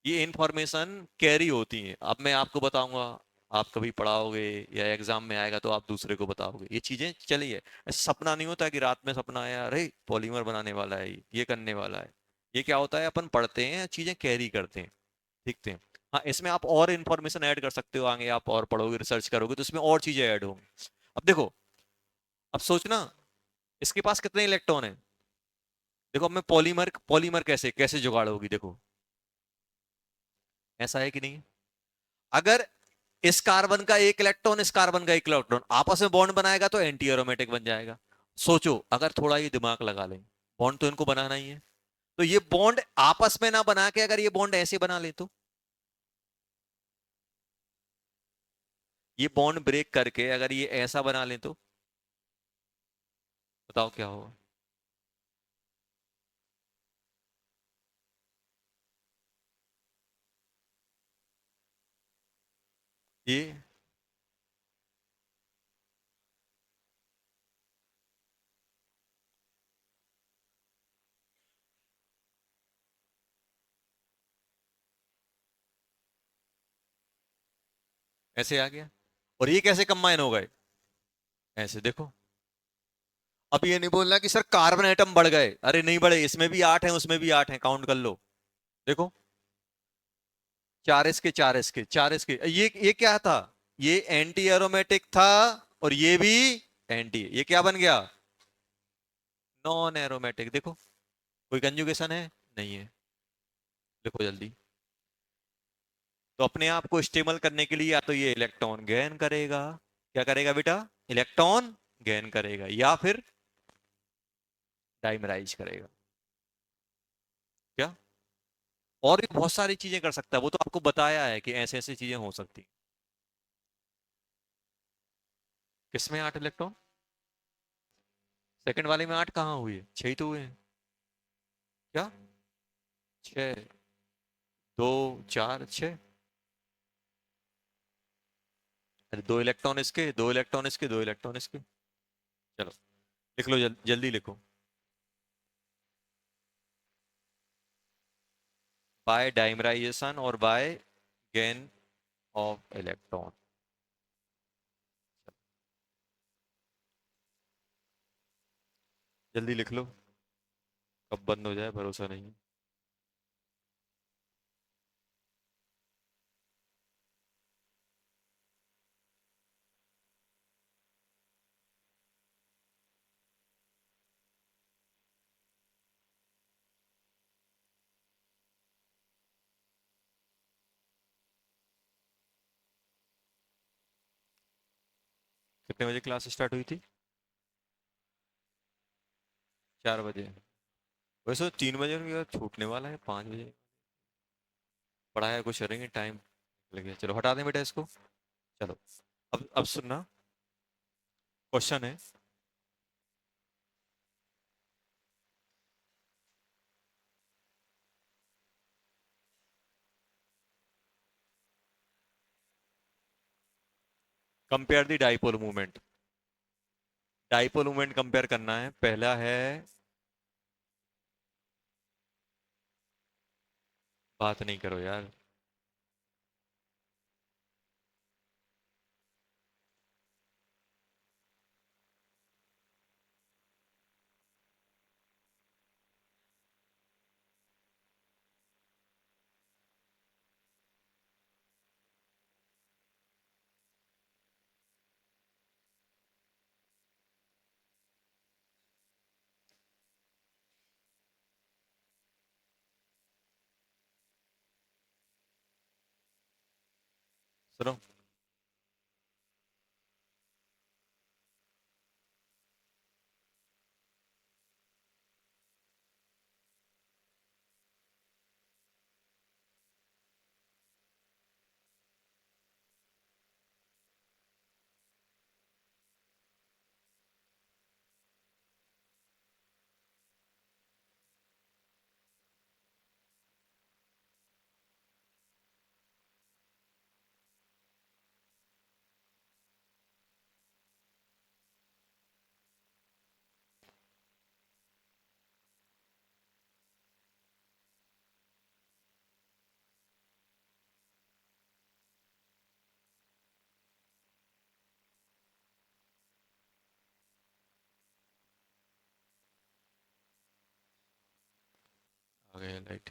ये इंफॉर्मेशन कैरी होती है, अब मैं आपको बताऊंगा, आप कभी पढ़ाओगे या एग्जाम में आएगा तो आप दूसरे को बताओगे, ये चीजें चली है। ऐसा सपना नहीं होता कि रात में सपना आया अरे पॉलीमर बनाने वाला है, ये करने वाला है। ये क्या होता है, अपन पढ़ते हैं चीजें कैरी करते हैं, सीखते हैं। हाँ इसमें आप और इन्फॉर्मेशन ऐड कर सकते हो, आगे आप और पढ़ोगे रिसर्च करोगे तो इसमें और चीजें ऐड होंगी। अब देखो, अब सोचना, इसके पास कितने इलेक्ट्रॉन है। देखो अब मैं पॉलीमर, पॉलीमर कैसे कैसे जुगाड़ होगी, देखो ऐसा है कि नहीं। अगर इस कार्बन का एक इलेक्ट्रॉन, इस कार्बन का एक इलेक्ट्रॉन आपस में बॉन्ड बनाएगा तो एंटी एरोमेटिक बन जाएगा। सोचो अगर थोड़ा ये दिमाग लगा लें, बॉन्ड तो इनको बनाना ही है, तो ये बॉन्ड आपस में ना बना के अगर ये बॉन्ड ऐसे बना ले तो, ये बॉन्ड ब्रेक करके अगर ये ऐसा बना ले तो बताओ क्या होगा। ये ऐसे आ गया, और ये कैसे कंबाइन हो गए, ऐसे देखो। अब ये नहीं बोलना कि सर कार्बन एटम बढ़ गए, अरे नहीं बढ़े, इसमें भी 8 हैं उसमें भी 8 हैं, काउंट कर लो। देखो, चार इसके चार इसके चार इसके, ये क्या था, ये एंटी एरोमेटिक था, और ये भी एंटी, ये क्या बन गया, नॉन एरोमेटिक। देखो कोई कंजुगेशन है, नहीं है। देखो जल्दी, तो अपने आप को स्टेबल करने के लिए या तो ये इलेक्ट्रॉन गेन करेगा, क्या करेगा बेटा, इलेक्ट्रॉन गेन करेगा, या फिर डाइमराइज करेगा। क्या, और भी बहुत सारी चीजें कर सकता है, वो तो आपको बताया है कि ऐसे ऐसे चीजें हो सकती। किसमें 8 इलेक्ट्रॉन, सेकंड वाले में 8 कहाँ हुए, 6 ही तो हुए हैं। क्या, 6, 2, 4, 6। अरे 2 इलेक्ट्रॉन इसके, 2 इलेक्ट्रॉन इसके, 2 इलेक्ट्रॉन इसके। चलो लिख लो, जल्दी लिखो। बाय डाइमराइजेशन और बाय गेन ऑफ इलेक्ट्रॉन। जल्दी लिख लो, कब बंद हो जाए भरोसा नहीं है। कितने बजे क्लास स्टार्ट हुई थी, 4 बजे। वैसे तो 3 बजे उनका छूटने वाला है, 5 बजे पढ़ाया कुछ करेंगे, टाइम लगे। चलो हटा दें बेटा इसको। चलो, अब सुनना, क्वेश्चन है, compare the dipole movement. Dipole movement compare करना है, पहला है, बात नहीं करो यार। सुनो, गया लाइट।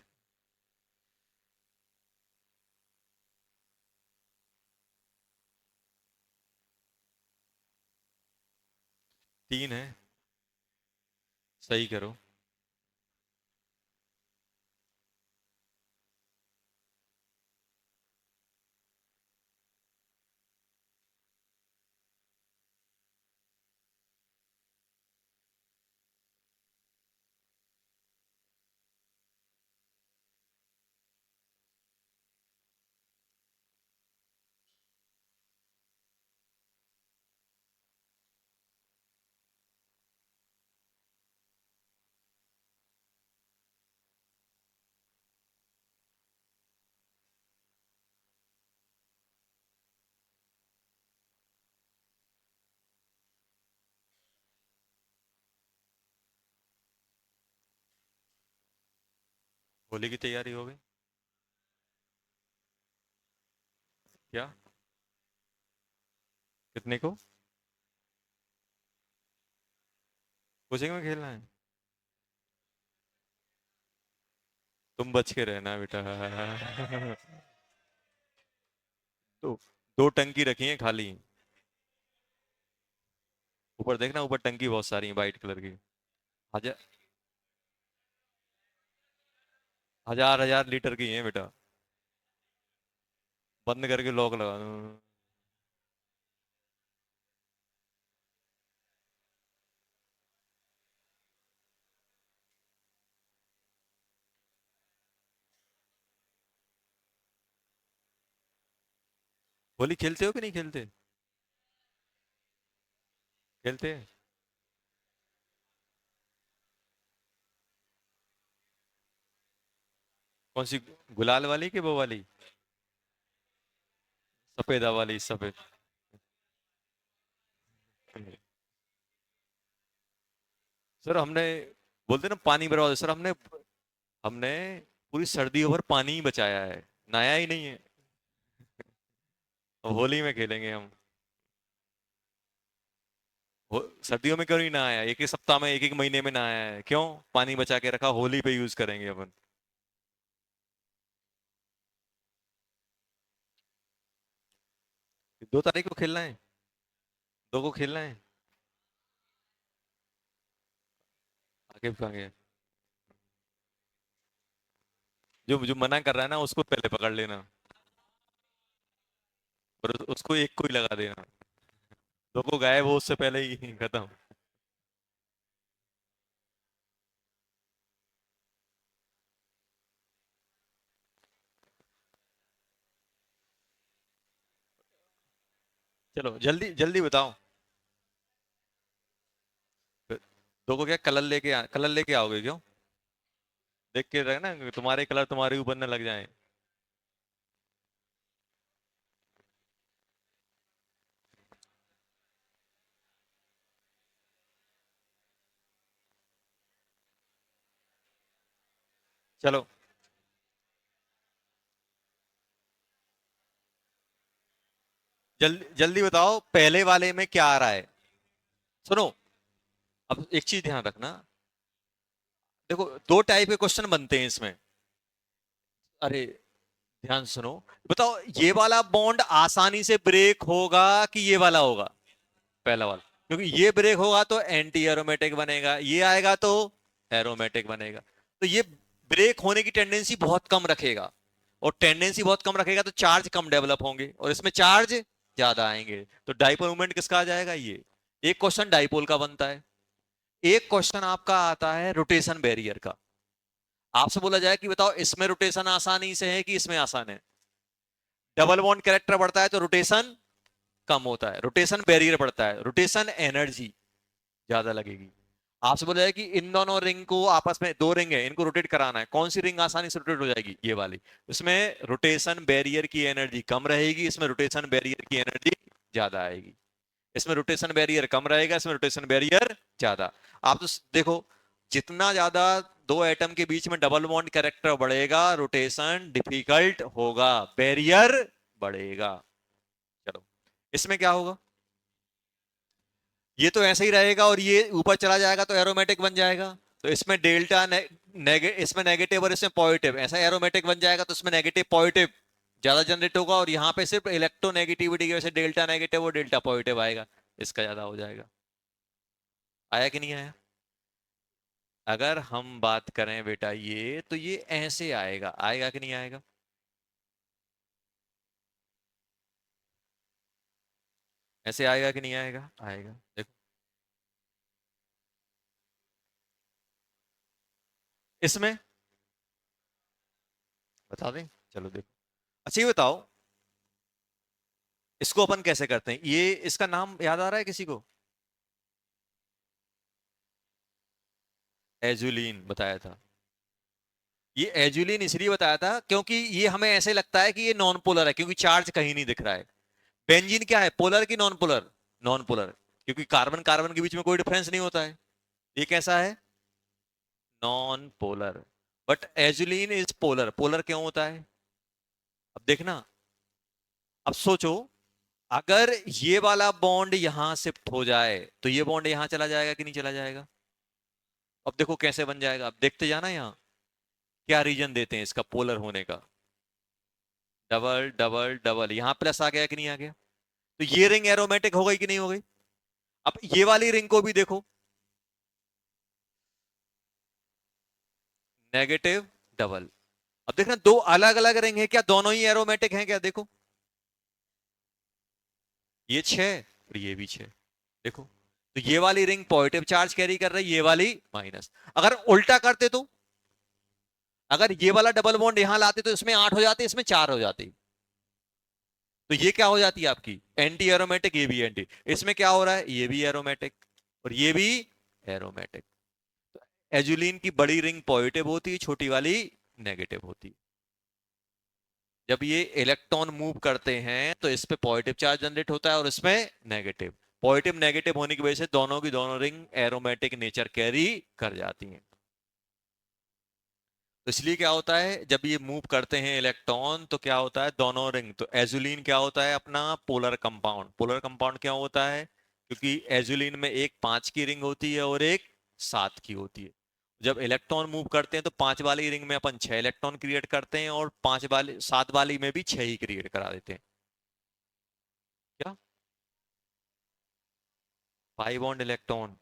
3 है। सही करो। होली की तैयारी हो गई? क्या? कितने को? कोचिंग में खेलना है? तुम बच के रहना बेटा। तो 2 टंकी रखी हैं खाली। ऊपर देखना, ऊपर टंकी बहुत सारी है वाइट कलर की। हजार हजार हजार लीटर की है बेटा। बंद करके लॉक लगा दो। होली खेलते हो कि नहीं खेलते? खेलते हैं। कौन सी? गुलाल वाली कि वो वाली? सफेदा वाली, सफेद। सर हमने, बोलते ना पानी बर्बाद, सर हमने हमने पूरी सर्दी ओवर पानी ही बचाया है। नहाया ही नहीं है। अब होली में खेलेंगे हम। सर्दियों में क्यों नहीं नहाया? एक एक सप्ताह में, एक एक महीने में नहाया है, क्यों? पानी बचा के रखा, होली पे यूज करेंगे अपन। 2 तारीख को खेलना है। 2 को खेलना है। आगे कहेंगे। जो जो मना कर रहा है ना, उसको पहले पकड़ लेना। और उसको एक को ही लगा देना। 2 को गायब हो उससे पहले ही खत्म। चलो जल्दी जल्दी बताओ। 2 को क्या कलर लेके आओगे क्यों? देख के रहना, तुम्हारे कलर तुम्हारे ऊपर न लग जाए। चलो जल्दी जल्दी बताओ, पहले वाले में क्या आ रहा है? सुनो, अब एक चीज ध्यान रखना। देखो, 2 टाइप के क्वेश्चन बनते हैं इसमें। अरे ध्यान सुनो। बताओ, ये वाला बॉन्ड आसानी से ब्रेक होगा कि ये वाला होगा? पहला वाला। क्योंकि ये ब्रेक होगा तो एंटी एरोमेटिक बनेगा, ये आएगा तो एरोमेटिक बनेगा। तो ये ब्रेक होने की टेंडेंसी बहुत कम रखेगा। और टेंडेंसी बहुत कम रखेगा तो चार्ज कम डेवलप होंगे, और इसमें चार्ज ज्यादा आएंगे। तो डाइपोल मोमेंट किसका आ जाएगा? ये। एक क्वेश्चन डाइपोल का बनता है। एक क्वेश्चन आपका आता है रोटेशन बैरियर का। आपसे बोला जाए कि बताओ, इसमें रोटेशन आसानी से है कि इसमें आसान है? डबल बॉन्ड कैरेक्टर बढ़ता है तो रोटेशन कम होता है, रोटेशन बैरियर बढ़ता है, रोटेशन एनर्जी ज्यादा लगेगी। आपसे बोला जाए कि इन दोनों रिंग को आपस में, 2 रिंग है, इनको रोटेट कराना है, कौन सी रिंग आसानी से रोटेट हो जाएगी? ये वाली। इसमें रोटेशन बैरियर की एनर्जी कम रहेगी, इसमें रोटेशन बैरियर की एनर्जी ज्यादा आएगी। इसमें रोटेशन बैरियर कम रहेगा, इसमें रोटेशन बैरियर ज्यादा। आप तो देखो, जितना ज्यादा 2 एटम के बीच में डबल बॉन्ड कैरेक्टर बढ़ेगा, रोटेशन डिफिकल्ट होगा, बैरियर बढ़ेगा। चलो, इसमें क्या होगा? ये तो ऐसे ही रहेगा और ये ऊपर चला जाएगा तो एरोमेटिक बन जाएगा। तो इसमें डेल्टा इसमें नेगेटिव और इसमें पॉजिटिव, ऐसा एरोमेटिक बन जाएगा, तो इसमें नेगेटिव पॉजिटिव ज्यादा जनरेट होगा, और यहां पे सिर्फ इलेक्ट्रोनेगेटिविटी की वजह से डेल्टा नेगेटिव और डेल्टा पॉजिटिव आएगा, इसका ज्यादा हो जाएगा। आया कि नहीं आया? अगर हम बात करें बेटा ये, तो ये ऐसे आएगा, आएगा कि नहीं आएगा? ऐसे आएगा कि नहीं आएगा? आएगा, देखो। इसमें बता दें, चलो देखो। अच्छा ये बताओ, इसको अपन कैसे करते हैं, ये इसका नाम याद आ रहा है किसी को? एजुलिन बताया था। ये एजुलिन इसलिए बताया था क्योंकि ये हमें ऐसे लगता है कि ये नॉन पोलर है, क्योंकि चार्ज कहीं नहीं दिख रहा है। बेंजीन क्या है, पोलर की नॉन पोलर? नॉन पोलर, क्योंकि कार्बन कार्बन के बीच में कोई डिफरेंस नहीं होता है। ये कैसा है? Non polar. But azulene is polar. Polar क्यों होता है? अब देखना, अब सोचो, अगर ये वाला बॉन्ड यहां शिफ्ट हो जाए तो ये बॉन्ड यहां चला जाएगा कि नहीं चला जाएगा? अब देखो कैसे बन जाएगा, अब देखते जाना यहां क्या रीजन देते हैं इसका पोलर होने का। डबल डबल डबल, यहां प्लस आ गया कि नहीं आ गया? तो ये रिंग एरोमेटिक हो गई कि नहीं हो गई? अब ये वाली रिंग को भी देखो, नेगेटिव डबल। अब देखना दो अलग अलग रिंग है, क्या दोनों ही एरोमेटिक हैं क्या? देखो, ये 6 और ये भी 6, देखो। तो ये वाली रिंग पॉजिटिव चार्ज कैरी कर रही है, ये वाली माइनस। अगर उल्टा करते तो, अगर ये वाला डबल बॉन्ड यहां लाते तो इसमें 8 हो जाते, इसमें 4 हो जाती। तो ये क्या हो जाती है आपकी एंटी एरोमेटिक, ये भी एंटी। इसमें क्या हो रहा है, ये भी एरोमेटिक और ये भी एरोमेटिक। एजुलिन की बड़ी रिंग पॉजिटिव होती है, छोटी वाली नेगेटिव होती है। जब ये इलेक्ट्रॉन मूव करते हैं तो इस पे पॉजिटिव चार्ज जनरेट होता है और इसमें नेगेटिव। पॉजिटिव नेगेटिव होने की वजह से दोनों की दोनों रिंग एरोमेटिक नेचर कैरी कर जाती हैं। तो इसलिए क्या होता है, जब ये मूव करते हैं इलेक्ट्रॉन तो क्या होता है, दोनों रिंग, तो एजुलिन क्या होता है अपना पोलर कंपाउंड। पोलर कंपाउंड क्या होता है, क्योंकि एजुलिन में एक 5 की रिंग होती है और एक 7 की होती है। जब इलेक्ट्रॉन मूव करते हैं तो 5 वाली रिंग में अपन 6 इलेक्ट्रॉन क्रिएट करते हैं और 5 वाली 7 वाली में भी 6 ही क्रिएट करा देते हैं। क्या? Pi bond electron,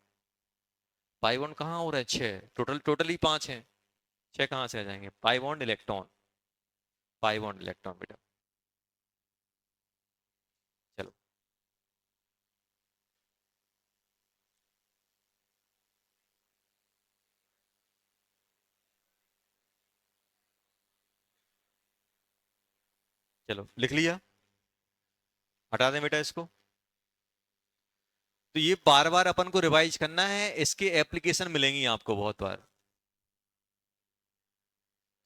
pi bond कहाँ हो रहा है, 6, टोटली 5 है, 6 कहाँ से आ जाएंगे? Pi bond electron, pi bond electron बेटा। चलो, चलो लिख लिया, हटा दें बेटा इसको। तो ये बार बार अपन को रिवाइज करना है, इसके एप्लीकेशन मिलेंगी आपको बहुत बार।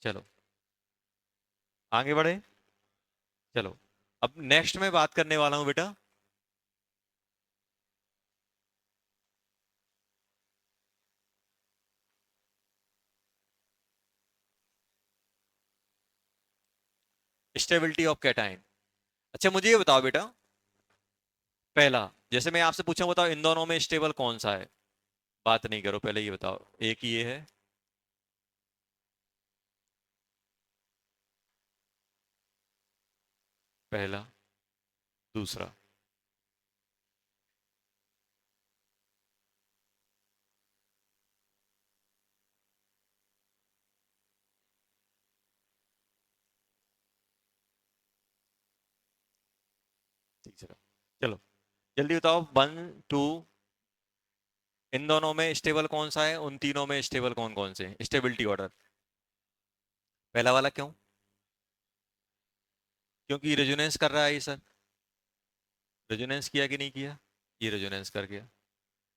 चलो आगे बढ़े। चलो, अब नेक्स्ट में बात करने वाला हूं बेटा, स्टेबिलिटी ऑफ कैटाइन। अच्छा मुझे ये बताओ बेटा, पहला, जैसे मैं आपसे पूछा, बताओ इन दोनों में स्टेबल कौन सा है? बात नहीं करो, पहले ये बताओ, एक ये है, पहला, दूसरा। तीसरा। चलो जल्दी बताओ, 1 2, इन दोनों में स्टेबल कौन सा है, उन तीनों में स्टेबल कौन कौन से हैं, स्टेबिलिटी ऑर्डर। पहला वाला क्यों? क्योंकि रेजोनेंस कर रहा है ये सर। रेजोनेंस किया कि नहीं किया? ये रेजोनेंस कर गया।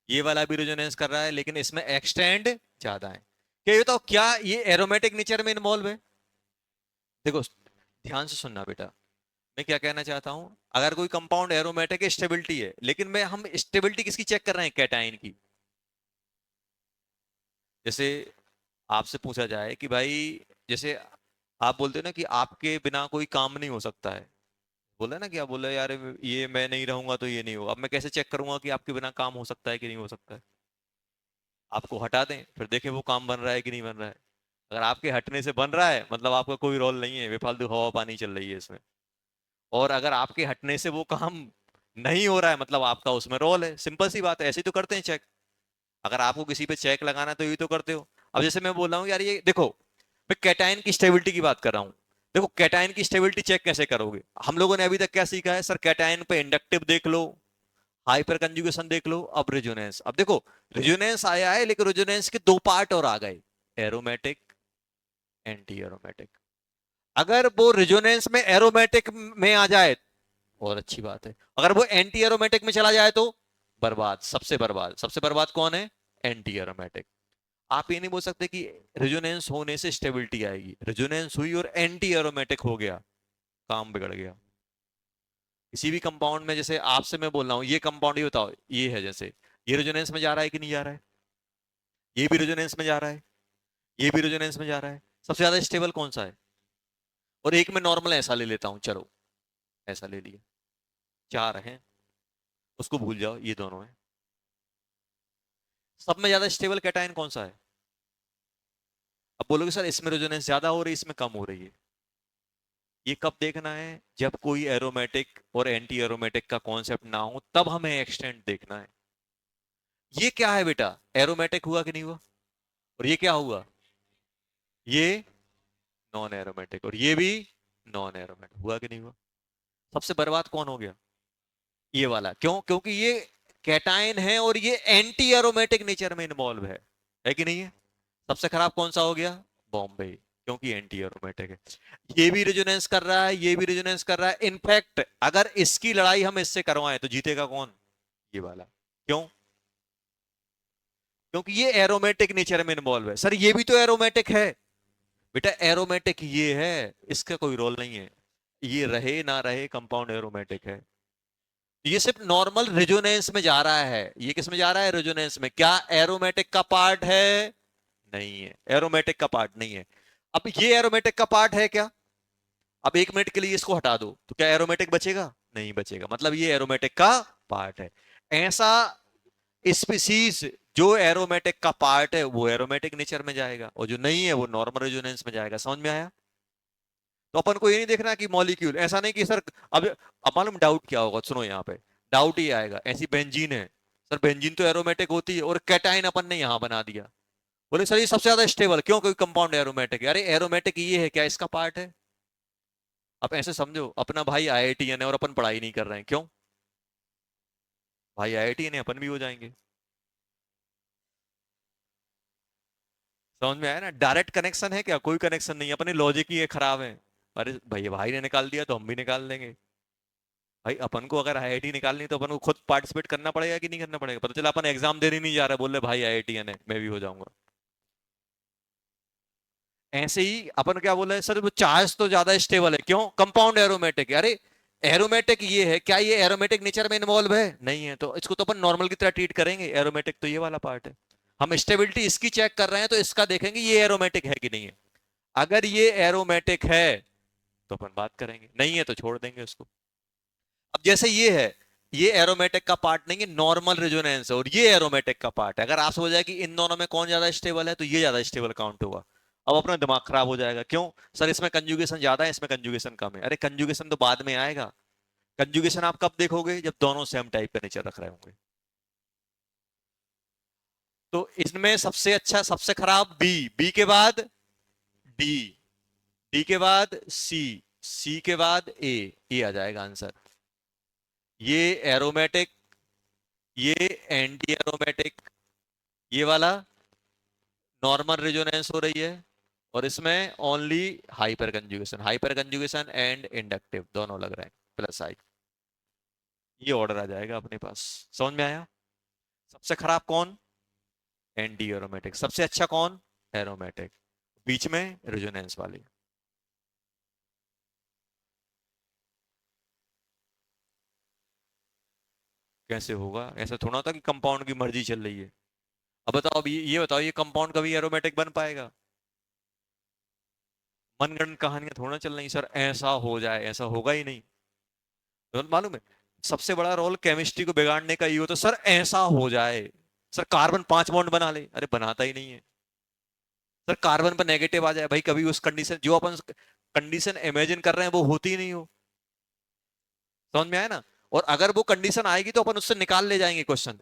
ये वाला भी रेजोनेंस कर रहा है, लेकिन इसमें एक्सटेंड ज्यादा है। क्या ये बताओ, क्या ये एरोमेटिक नेचर में इन्वॉल्व है? देखो ध्यान से सुनना बेटा, मैं क्या कहना चाहता हूं, अगर कोई कंपाउंड एरोमेटिक है, स्टेबिलिटी है, लेकिन मैं हम स्टेबिलिटी किसकी चेक कर रहे हैं, कैटाइन की। जैसे आपसे पूछा जाए कि भाई, जैसे आप बोलते हो ना कि आपके बिना कोई काम नहीं हो सकता है, बोला ना, क्या बोला यार, ये मैं नहीं रहूंगा तो ये नहीं होगा। अब मैं कैसे चेक करूंगा कि आपके बिना काम हो सकता है कि नहीं हो सकता है? आपको हटा दें, फिर देखें वो काम बन रहा है कि नहीं बन रहा है। अगर आपके हटने से बन रहा है, मतलब आपका कोई रोल नहीं है, बेफालतू हवा पानी चल रही है इसमें। और अगर आपके हटने से वो काम नहीं हो रहा है, मतलब आपका उसमें रोल है। सिंपल सी बात है, ऐसे ही तो करते हैं चेक। अगर आपको किसी पे चेक लगाना है तो ये तो करते हो। अब जैसे मैं बोल रहा हूँ यार, ये देखो, मैं कैटायन की स्टेबिलिटी की बात कर रहा हूँ। देखो कैटायन की स्टेबिलिटी चेक कैसे करोगे? हम लोगों ने अभी तक क्या सीखा है सर? कैटायन पे इंडक्टिव देख लो, हाइपर कंजुगेशन देख लो, अब रेजोनेंस। अब देखो, रेजोनेंस आया है, लेकिन रेजोनेंस के दो पार्ट और आ गए, एरोमेटिक, एंटी एरोमेटिक। अगर वो रेजोनेंस में एरोमेटिक में आ जाए और अच्छी बात है, अगर वो एंटी एरोमेटिक में चला जाए तो बर्बाद, सबसे बर्बाद। सबसे बर्बाद कौन है? Anti aromatic. आप ये नहीं बोल सकते कि रेजोनेंस होने से स्टेबिलिटी आएगी। रेजोनेंस हुई और एंटी एरोमेटिक हो गया, काम बिगड़ गया। किसी भी कंपाउंड में, जैसे आपसे मैं बोल रहा हूं ये कंपाउंड, ये बताओ, ये है जैसे, ये रेजोनेंस में जा रहा है कि नहीं जा रहा है? ये भी रेजोनेंस में जा रहा है, ये भी रेजोनेंस में जा रहा है। सबसे ज्यादा स्टेबल कौन सा है? और एक में नॉर्मल ऐसा ले लेता हूं, चलो ऐसा ले लिया, चार हैं, उसको भूल जाओ, ये दोनों है। सब में ज्यादा स्टेबल कैटायन कौन सा है? अब बोलोगे सर इसमें रेजोनेंस ज्यादा हो रही है, इसमें कम हो रही है। ये कब देखना है? जब कोई एरोमेटिक और एंटी एरोमेटिक का कॉन्सेप्ट ना हो, तब हमें एक्सटेंट देखना है। ये क्या है बेटा? एरोमेटिक हुआ कि नहीं हुआ? और ये क्या हुआ? ये नॉन एरोमेटिक, और ये भी नॉन एरोमेटिक, हुआ कि नहीं हुआ? सबसे बर्बाद कौन हो गया? ये वाला। क्यों? क्योंकि ये कैटायन है और ये एंटी एरोमेटिक नेचर में इन्वॉल्व है कि नहीं है? सबसे खराब कौन सा हो गया? बॉम्बे, क्योंकि एंटी एरोमेटिक है। ये भी रेजोनेंस कर रहा है, ये भी रेजोनेंस कर रहा है। इनफैक्ट अगर इसकी लड़ाई हम इससे करवाएं तो जीतेगा कौन? ये वाला। क्यों? क्योंकि ये एरोमेटिक नेचर में इन्वॉल्व है। सर ये भी तो एरोमेटिक है। बेटा एरोमेटिक ये है, इसका कोई रोल नहीं है। ये रहे ना रहे, कंपाउंड एरोमेटिक है। ये सिर्फ नॉर्मल रेजोनेंस में जा रहा है। ये किस में जा रहा है? रेजोनेंस में। क्या एरोमेटिक का पार्ट है? नहीं है, एरोमेटिक का पार्ट नहीं है। अब ये एरोमेटिक का पार्ट है क्या? अब एक मिनट के लिए इसको हटा दो तो क्या एरोमेटिक बचेगा? नहीं बचेगा। मतलब ये एरोमेटिक का पार्ट है। ऐसा स्पीसीज जो एरोमेटिक का पार्ट है वो एरोमेटिक नेचर में जाएगा, और जो नहीं है वो नॉर्मल रेजोनेंस में जाएगा। समझ में आया? तो अपन को ये नहीं देखना कि मॉलिक्यूल, ऐसा नहीं कि सर अब मालूम डाउट क्या होगा, सुनो यहाँ पे डाउट ये आएगा, ऐसी बेंजीन है, सर बेंजीन तो एरोमेटिक होती है और कैटाइन अपन ने यहां बना दिया। बोले सर ये सबसे ज्यादा स्टेबल क्यों? कोई कंपाउंड एरोमेटिक है। अरे एरोमेटिक ये है क्या, इसका पार्ट है? आप ऐसे समझो, अपना भाई आईआईटीएन है और अपन पढ़ाई नहीं कर रहे हैं, क्यों? भाई आईआईटीएन है, अपन भी हो जाएंगे। समझ में आया ना? डायरेक्ट कनेक्शन है क्या? कोई कनेक्शन नहीं है, अपने लॉजिक ही ये खराब है। अरे भाई भाई ने निकाल दिया तो हम भी निकाल देंगे। भाई अपन को अगर आईआईटी निकालनी है तो अपन को खुद पार्टिसिपेट करना पड़ेगा कि नहीं करना पड़ेगा? पता चला अपन एग्जाम देने नहीं जा रहे, बोल रहे भाई आईआईटीएन है मैं भी हो जाऊंगा। ऐसे ही अपन क्या बोल रहे हैं सर, वो चार्ज तो ज्यादा स्टेबल है, क्यों? कंपाउंड एरोमेटिक है। अरे एरोमेटिक ये है क्या, ये एरोमेटिक नेचर में इन्वॉल्व है? नहीं है, तो इसको तो अपन नॉर्मल की तरह ट्रीट करेंगे। एरोमेटिक तो ये वाला पार्ट है। हम स्टेबिलिटी इसकी चेक कर रहे हैं तो इसका देखेंगे ये एरोमेटिक है कि नहीं है। अगर ये एरोमेटिक है तो अपन बात करेंगे, नहीं है तो छोड़ देंगे उसको। अब जैसे ये है, ये एरोमेटिक का पार्ट नहीं है, नॉर्मल रेजोनेंस है, और ये एरोमेटिक का पार्ट है। अगर आप सोच जाए कि इन दोनों में कौन ज्यादा स्टेबल है तो ये ज्यादा स्टेबल काउंट होगा। अब अपना दिमाग खराब हो जाएगा, क्यों? सर इसमें कंजुगेशन ज्यादा है, इसमें कंजुगेशन कम है। अरे कंजुगेशन तो बाद में आएगा। कंजुगेशन आप कब देखोगे? जब दोनों सेम टाइप का नेचर रख रहे होंगे। तो इसमें सबसे अच्छा, सबसे खराब बी, बी के बाद डी, डी के बाद सी, सी के बाद ए, ये आ जाएगा आंसर। ये एरोमेटिक, ये एंटी एरोमेटिक, ये वाला नॉर्मल रेजोनेंस हो रही है, और इसमें only hyper conjugation. Hyper conjugation and inductive दोनों लग रहे हैं, प्लस आई। ये ऑर्डर आ जाएगा अपने पास। समझ में आया? सबसे खराब कौन? Anti aromatic. सबसे अच्छा कौन? एरोमेटिक। बीच में रेजोनेंस वाली। कैसे होगा? ऐसा थोड़ा होता कि कंपाउंड की मर्जी चल रही है। अब बताओ, अब ये बताओ, ये कंपाउंड कभी एरोमेटिक बन पाएगा? मनगढ़ंत कहानियां थोड़ा चल रही सर, ऐसा हो जाए, ऐसा होगा ही नहीं। तो मालूम है, सबसे बड़ा रोल केमिस्ट्री को बिगाड़ने का ये होता, सर ऐसा हो जाए। सर कार्बन 5 बॉन्ड बना ले, अरे बनाता ही नहीं है। सर कार्बन पर नेगेटिव आ जाए, भाई कभी उस कंडीशन जो अपन कंडीशन इमेजिन कर रहे हैं वो होती ही नहीं हो। समझ में आया ना? और अगर वो कंडीशन आएगी तो अपन उससे निकाल ले जाएंगे क्वेश्चन।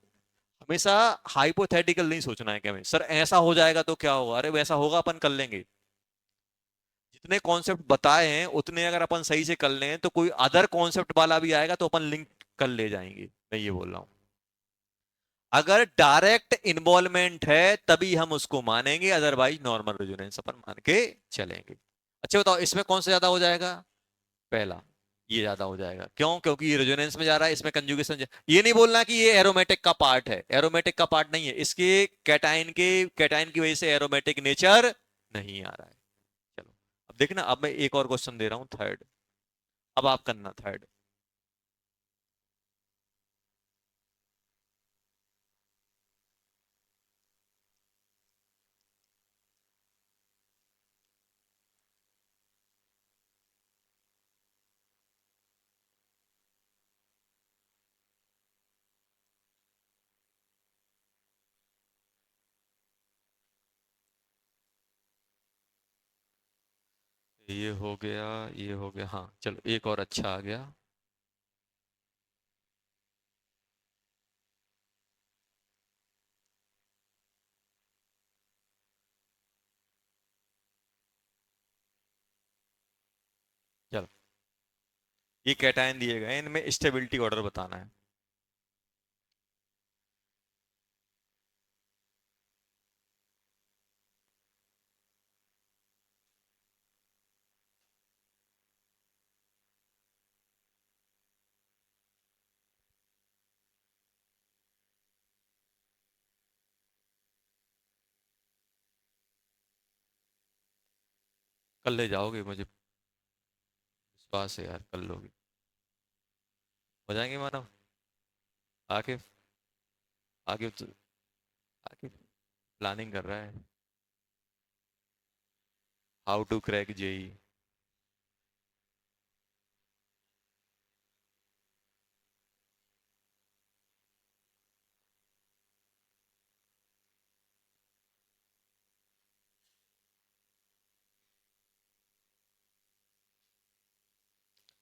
हमेशा हाइपोथेटिकल नहीं सोचना है कि हमें सर ऐसा हो जाएगा तो क्या होगा, अरे वैसा होगा अपन कर लेंगे। जितने कॉन्सेप्ट बताए हैं उतने अगर अपन सही से कर लें तो कोई अदर कॉन्सेप्ट वाला भी आएगा तो अपन लिंक कर ले जाएंगे, मैं ये बोल रहा हूं। अगर डायरेक्ट इन्वॉल्वमेंट है तभी हम उसको मानेंगे, अदरवाइज नॉर्मल रेजोनेंस अपन मान के चलेंगे। अच्छा बताओ इसमें कौन सा ज्यादा हो जाएगा? पहला, ये ज्यादा हो जाएगा। क्यों? क्योंकि ये रेजोनेंस में जा रहा है, इसमें कंजुगेशन। ये नहीं बोलना कि ये एरोमेटिक का पार्ट है, एरोमेटिक का पार्ट नहीं है, इसके कैटाइन की वजह से एरोमेटिक नेचर नहीं आ रहा है। चलो अब देखना, अब मैं एक और क्वेश्चन दे रहा हूं, थर्ड। अब आप करना थर्ड। ये हो गया, ये हो गया, हाँ चलो एक और अच्छा आ गया। चलो ये कैटायन दिए गए, इनमें स्टेबिलिटी ऑर्डर बताना है। कर ले जाओगे, मुझे विश्वास है यार, कर लोगे। हो जाएंगे मानव। आके आगे आगे प्लानिंग कर रहा है। How to crack JEE.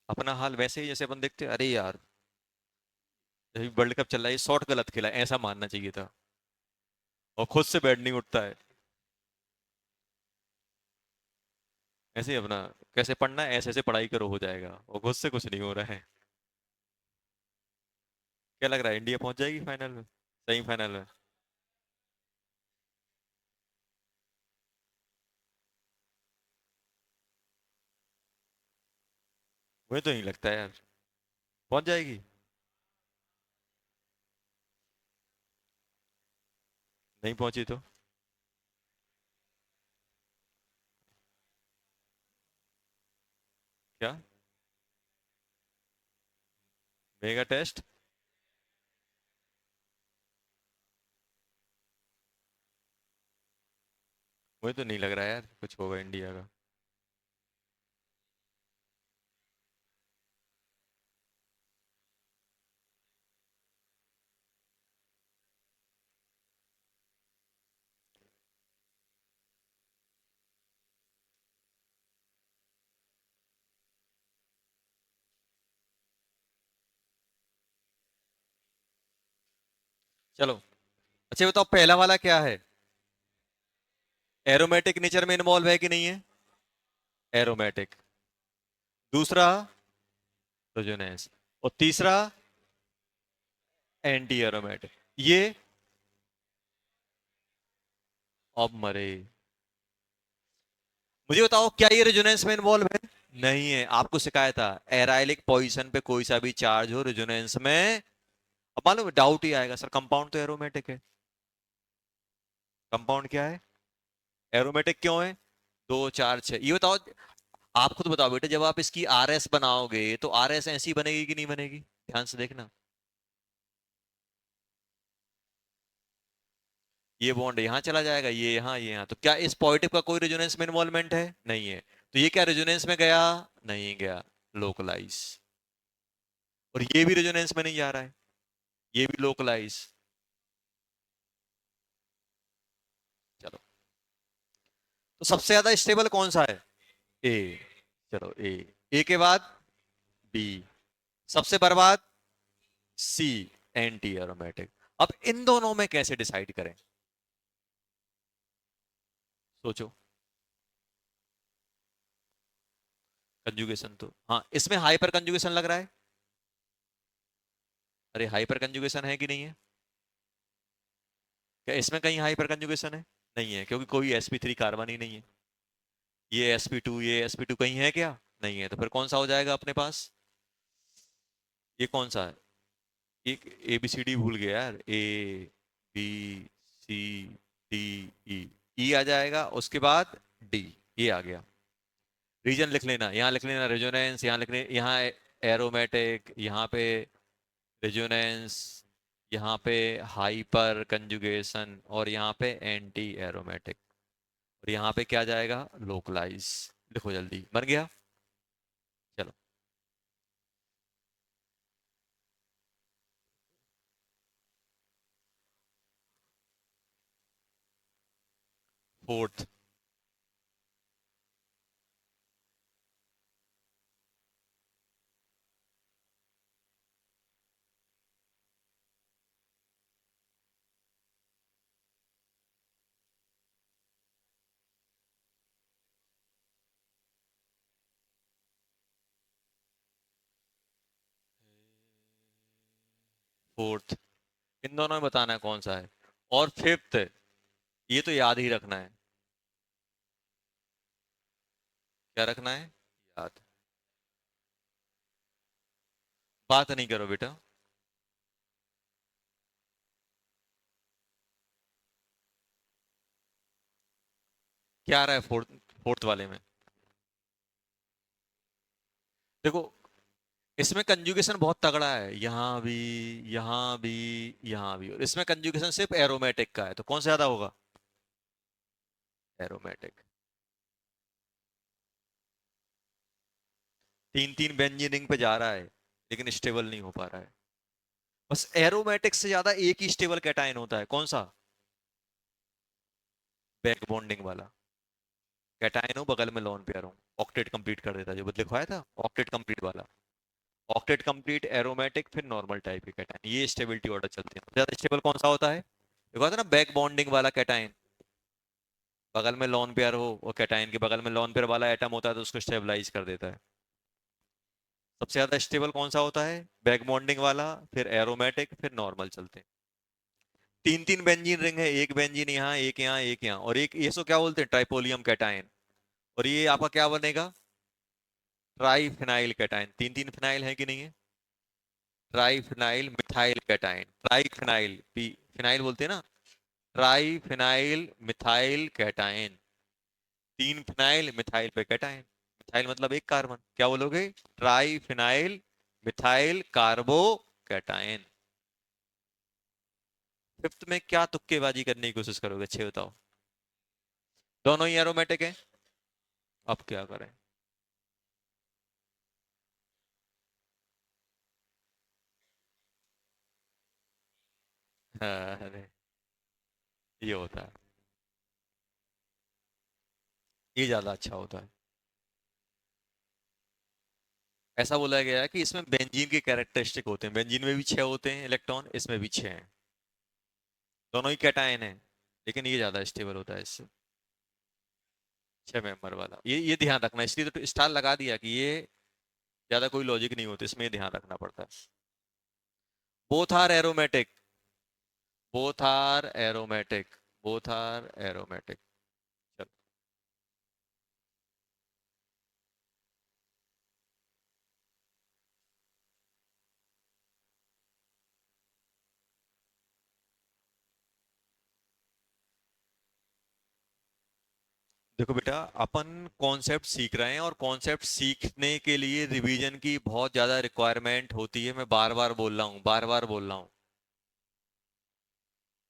अपना हाल वैसे ही जैसे अपन देखते हैं, अरे यार अभी वर्ल्ड कप चल रहा है, ये शॉट गलत खेला, ऐसा मानना चाहिए था। और खुद से बैट नहीं उठता है। ऐसे ही अपना कैसे पढ़ना है, ऐसे ऐसे पढ़ाई करो हो जाएगा, और खुद से कुछ नहीं हो रहा है। क्या लग रहा है, इंडिया पहुंच जाएगी फाइनल में, सेमीफाइनल में? मुझे तो नहीं लगता यार पहुंच जाएगी। नहीं पहुंची तो क्या? Mega test? मुझे तो नहीं लग रहा यार कुछ होगा इंडिया का। चलो अच्छा बताओ पहला वाला क्या है? एरोमेटिक नेचर में इन्वॉल्व है कि नहीं है? एरोमेटिक। दूसरा रेजोनेंस। और तीसरा एंटी एरोमेटिक। ये अब मरे। मुझे बताओ क्या ये रेजोनेंस में इन्वॉल्व है? नहीं है, आपको सिखाया था एराइलिक पोजीशन पे कोई सा भी चार्ज हो रेजोनेंस में। अब मालूम डाउट ही आएगा सर कंपाउंड तो एरोमेटिक है। कंपाउंड क्या है? एरोमेटिक क्यों है? 2 4 6, ये बताओ। आप खुद बताओ बेटा, जब आप इसकी आर एस बनाओगे तो आर एस ऐसी बनेगी कि नहीं बनेगी? ध्यान से देखना। ये बॉन्ड यहां चला जाएगा, ये यहां, ये यहां, तो क्या इस पॉजिटिव का कोई रेजोनेंस में इन्वॉल्वमेंट है? नहीं है। तो ये क्या रेजोनेंस में गया? नहीं गया। लोकलाइज। और ये भी रेजोनेंस में नहीं जा रहा है, ये भी लोकलाइज। तो सबसे ज्यादा स्टेबल कौन सा है? ए। चलो ए के बाद बी, सबसे बर्बाद सी, एंटी एरोमेटिक। अब इन दोनों में कैसे डिसाइड करें? सोचो। कंजुगेशन तो हाँ, इसमें हाइपर कंजुगेशन लग रहा है। अरे हाइपर कंजुगेशन है कि नहीं है? क्या इसमें कहीं हाइपर कंजुगेशन है? नहीं है, क्योंकि कोई sp3 कार्बन ही नहीं है। ये sp2, ये sp2 कहीं है क्या? नहीं है, तो फिर कौन सा हो जाएगा अपने पास? ये कौन सा है? एक ए बी सी डी भूल गया यार। A B C D E, ई आ जाएगा, उसके बाद डी। ये आ गया। रीजन लिख लेना, यहाँ लिख लेना रेजोनेंस, यहाँ लिख लेना, यहाँ एरोमेटिक, यहाँ पे रेजोनेंस, यहाँ पे हाइपर कंजुगेशन, और यहाँ पे एंटी एरोमेटिक, और यहाँ पे क्या जाएगा? लोकलाइज। लिखो जल्दी, बन गया। चलो। फोर्थ। फोर्थ, इन दोनों में बताना है कौन सा है। और फिफ्थ, ये तो याद ही रखना है। क्या रखना है? याद। बात नहीं करो बेटा। क्या आ रहा है फोर्थ? फोर्थ वाले में देखो, इसमें कंजुगेशन बहुत तगड़ा है, यहाँ भी, यहाँ भी, यहाँ भी, और इसमें कंजुगेशन सिर्फ एरोमेटिक का है, तो कौन सा ज्यादा होगा? एरोमेटिक। तीन तीन बेंजीन रिंग पे जा रहा है, लेकिन स्टेबल नहीं हो पा रहा है। बस एरोमेटिक से ज्यादा एक ही स्टेबल कैटायन होता है, कौन सा? बैक बॉन्डिंग वाला कैटायन हो, बगल में लोन पेयर हो, ऑक्टेट कंप्लीट कर देता है, जो लिखवाया था ऑक्टेट कंप्लीट वाला। ऑक्टेट कंप्लीट, एरोमेटिक, फिर नॉर्मल टाइप के कैटायन, ये स्टेबिलिटी ऑर्डर चलते हैं। ज्यादा स्टेबल कौन सा होता है? देखो था ना, बैक बॉन्डिंग वाला कैटायन, बगल में लोन पेयर हो, और कैटायन के बगल में लोन पेयर वाला एटम होता है, तो उसको स्टेबलाइज कर देता है। सबसे ज्यादा स्टेबल कौन सा होता है? बैक बॉन्डिंग वाला, फिर एरोमेटिक, फिर नॉर्मल चलते हैं। तीन तीन बेंजीन रिंग है, एक बेंजीन यहाँ, एक यहाँ, एक यहाँ, और एक ये सो क्या बोलते हैं, ट्राइपोलियम कैटायन। और ये आपका क्या बनेगा? Try phenyl cation. तीन तीन फिनाइल है कि नहीं है? Try phenyl methyl cation, try phenyl, P phenyl बोलते हैं ना, ट्राई फिनाइल मिथाइल कैटायन। तीन फिनाइल मिथाइल पे कैटायन। मिथाइल मतलब एक कार्बन, क्या बोलोगे? Try phenyl methyl कार्बो cation. Fifth में क्या तुक्केबाजी करने की कोशिश करोगे, अच्छे बताओ। दोनों ही एरोमेटिक है, अब क्या करें? हाँ, अरे ये होता है, ये ज्यादा अच्छा होता है। ऐसा बोला गया है कि इसमें बेंजीन के कैरेक्टरिस्टिक होते हैं, बेंजीन में भी छह होते हैं इलेक्ट्रॉन, इसमें भी छह हैं। दोनों ही कैटायन है, लेकिन ये ज्यादा स्टेबल होता है इससे। छह मेंबर वाला, ये ध्यान रखना, इसलिए तो स्टार लगा दिया कि ये ज्यादा कोई लॉजिक नहीं होता, इसमें ये ध्यान रखना पड़ता है। Both are aromatic, both are aromatic, both are aromatic. चलो। देखो बेटा, अपन कॉन्सेप्ट सीख रहे हैं, और कॉन्सेप्ट सीखने के लिए रिवीजन की बहुत ज्यादा रिक्वायरमेंट होती है। मैं बार बार बोल रहा हूँ, बार बार बोल रहा हूँ,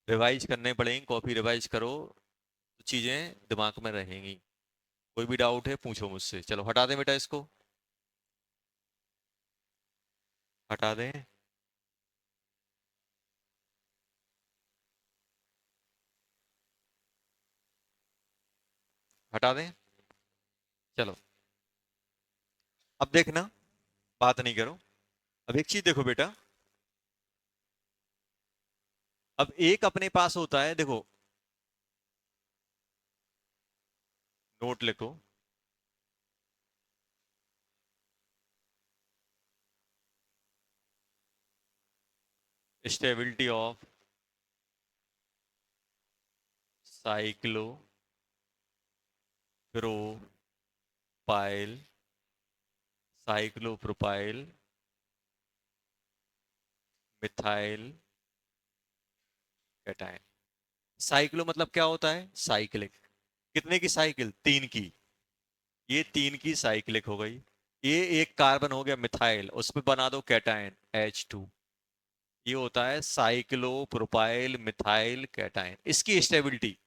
रिवाइज करने पड़ेंगे, कॉपी रिवाइज करो तो चीजें दिमाग में रहेंगी। कोई भी डाउट है पूछो मुझसे। चलो हटा दें बेटा इसको, हटा दें। हटा दें? चलो, अब देखना, बात नहीं करो। अब एक चीज देखो बेटा, अब एक अपने पास होता है, देखो, नोट लिखो, stability of cyclo propyl, cyclopropyl methyl cation. Cyclo मतलब क्या होता है? साइक्लिक। कितने की साइकिल? तीन की। ये तीन की साइक्लिक हो गई। ये एक कार्बन हो गया मिथाइल, उस पर बना दो कैटायन H2। ये होता है साइक्लो प्रोपाइल मिथाइल कैटायन। इसकी स्टेबिलिटी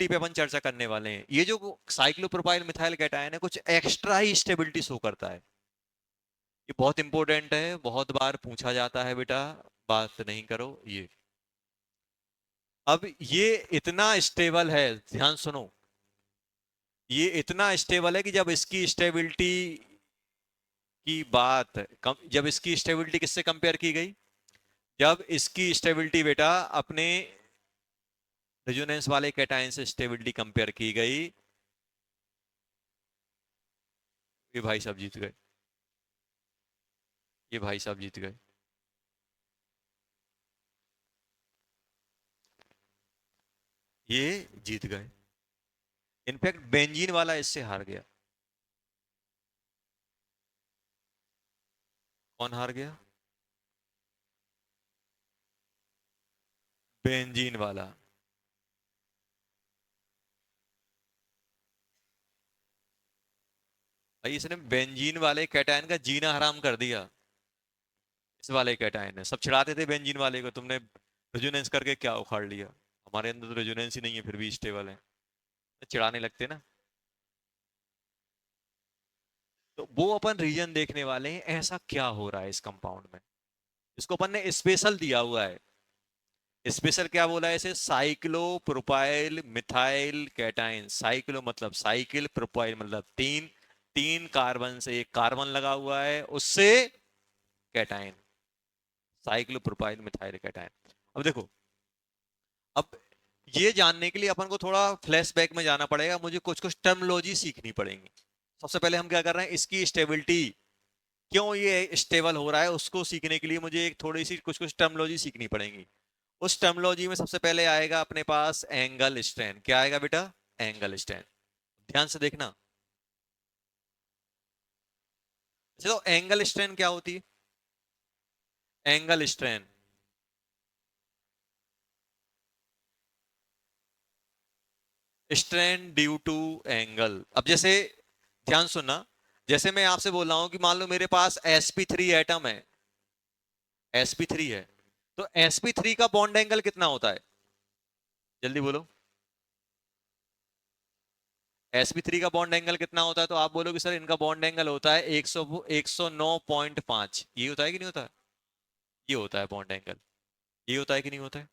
पे अपन चर्चा करने वाले हैं। ये जो साइक्लोप्रोपाइल मिथाइल कैटायन है, कुछ एक्स्ट्रा ही स्टेबिलिटी शो करता है। ये बहुत इंपॉर्टेंट है, बहुत बार पूछा जाता है बेटा, बात नहीं करो ये। अब ये इतना स्टेबल है, ध्यान सुनो, ये इतना स्टेबल है कि जब इसकी स्टेबिलिटी की बात जब इसकी स्टेबिलिटी किससे कंपेयर की गई? जब इसकी स्टेबिलिटी बेटा अपने रेजोनेंस वाले कैटायन से स्टेबिलिटी कंपेयर की गई, ये भाई साहब जीत गए, ये भाई साहब जीत गए, ये जीत गए। इनफैक्ट बेंजीन वाला इससे हार गया। कौन हार गया? बेंजीन वाला। भाई इसने बेंजीन वाले कैटायन का जीना हराम कर दिया। इस वाले कैटायन ने, सब चिढ़ाते थे बेंजीन वाले को, तुमने रेजोनेंस करके क्या उखाड़ लिया। हमारे अंदर तो रेजोनेंस ही नहीं है, फिर भी स्टेबल है। चिढ़ाने लगते ना। तो वो अपन रीजन देखने वाले हैं, ऐसा क्या हो रहा है इस कंपाउंड में। इसको अपन ने स्पेशल दिया हुआ है। स्पेशल क्या बोला है इसे? Cyclo propyl methyl cation. Cyclo मतलब साइकिल, प्रोपाइल मतलब तीन, तीन कार्बन से एक कार्बन लगा हुआ है, उससे cation, cyclo propyl methyl cation. अब देखो, अब ये जानने के लिए अपन को थोड़ा फ्लैशबैक में जाना पड़ेगा, मुझे कुछ कुछ टर्मिनोलॉजी सीखनी पड़ेगी। सबसे पहले हम क्या कर रहे हैं, इसकी स्टेबिलिटी, क्यों ये स्टेबल हो रहा है, उसको सीखने के लिए मुझे एक थोड़ी सी कुछ कुछ टर्मिनोलॉजी सीखनी पड़ेगी। उस टर्मिनोलॉजी में सबसे पहले आएगा अपने पास एंगल स्ट्रेन। क्या आएगा बेटा? Angle strain. ध्यान से देखना। अच्छा, तो एंगल स्ट्रेन क्या होती है? Angle strain, strain due to angle. अब जैसे, ध्यान सुनना, जैसे मैं आपसे बोल रहा हूं कि मान लो मेरे पास sp3 एटम है, sp3 है, तो sp3 का बॉन्ड एंगल कितना होता है? जल्दी बोलो। sp3 का बॉन्ड एंगल कितना होता है? तो आप बोलोगे सर इनका बॉन्ड एंगल होता है 109.5। ये होता है कि नहीं होता? ये होता है बॉन्ड एंगल। ये होता है कि नहीं होता है?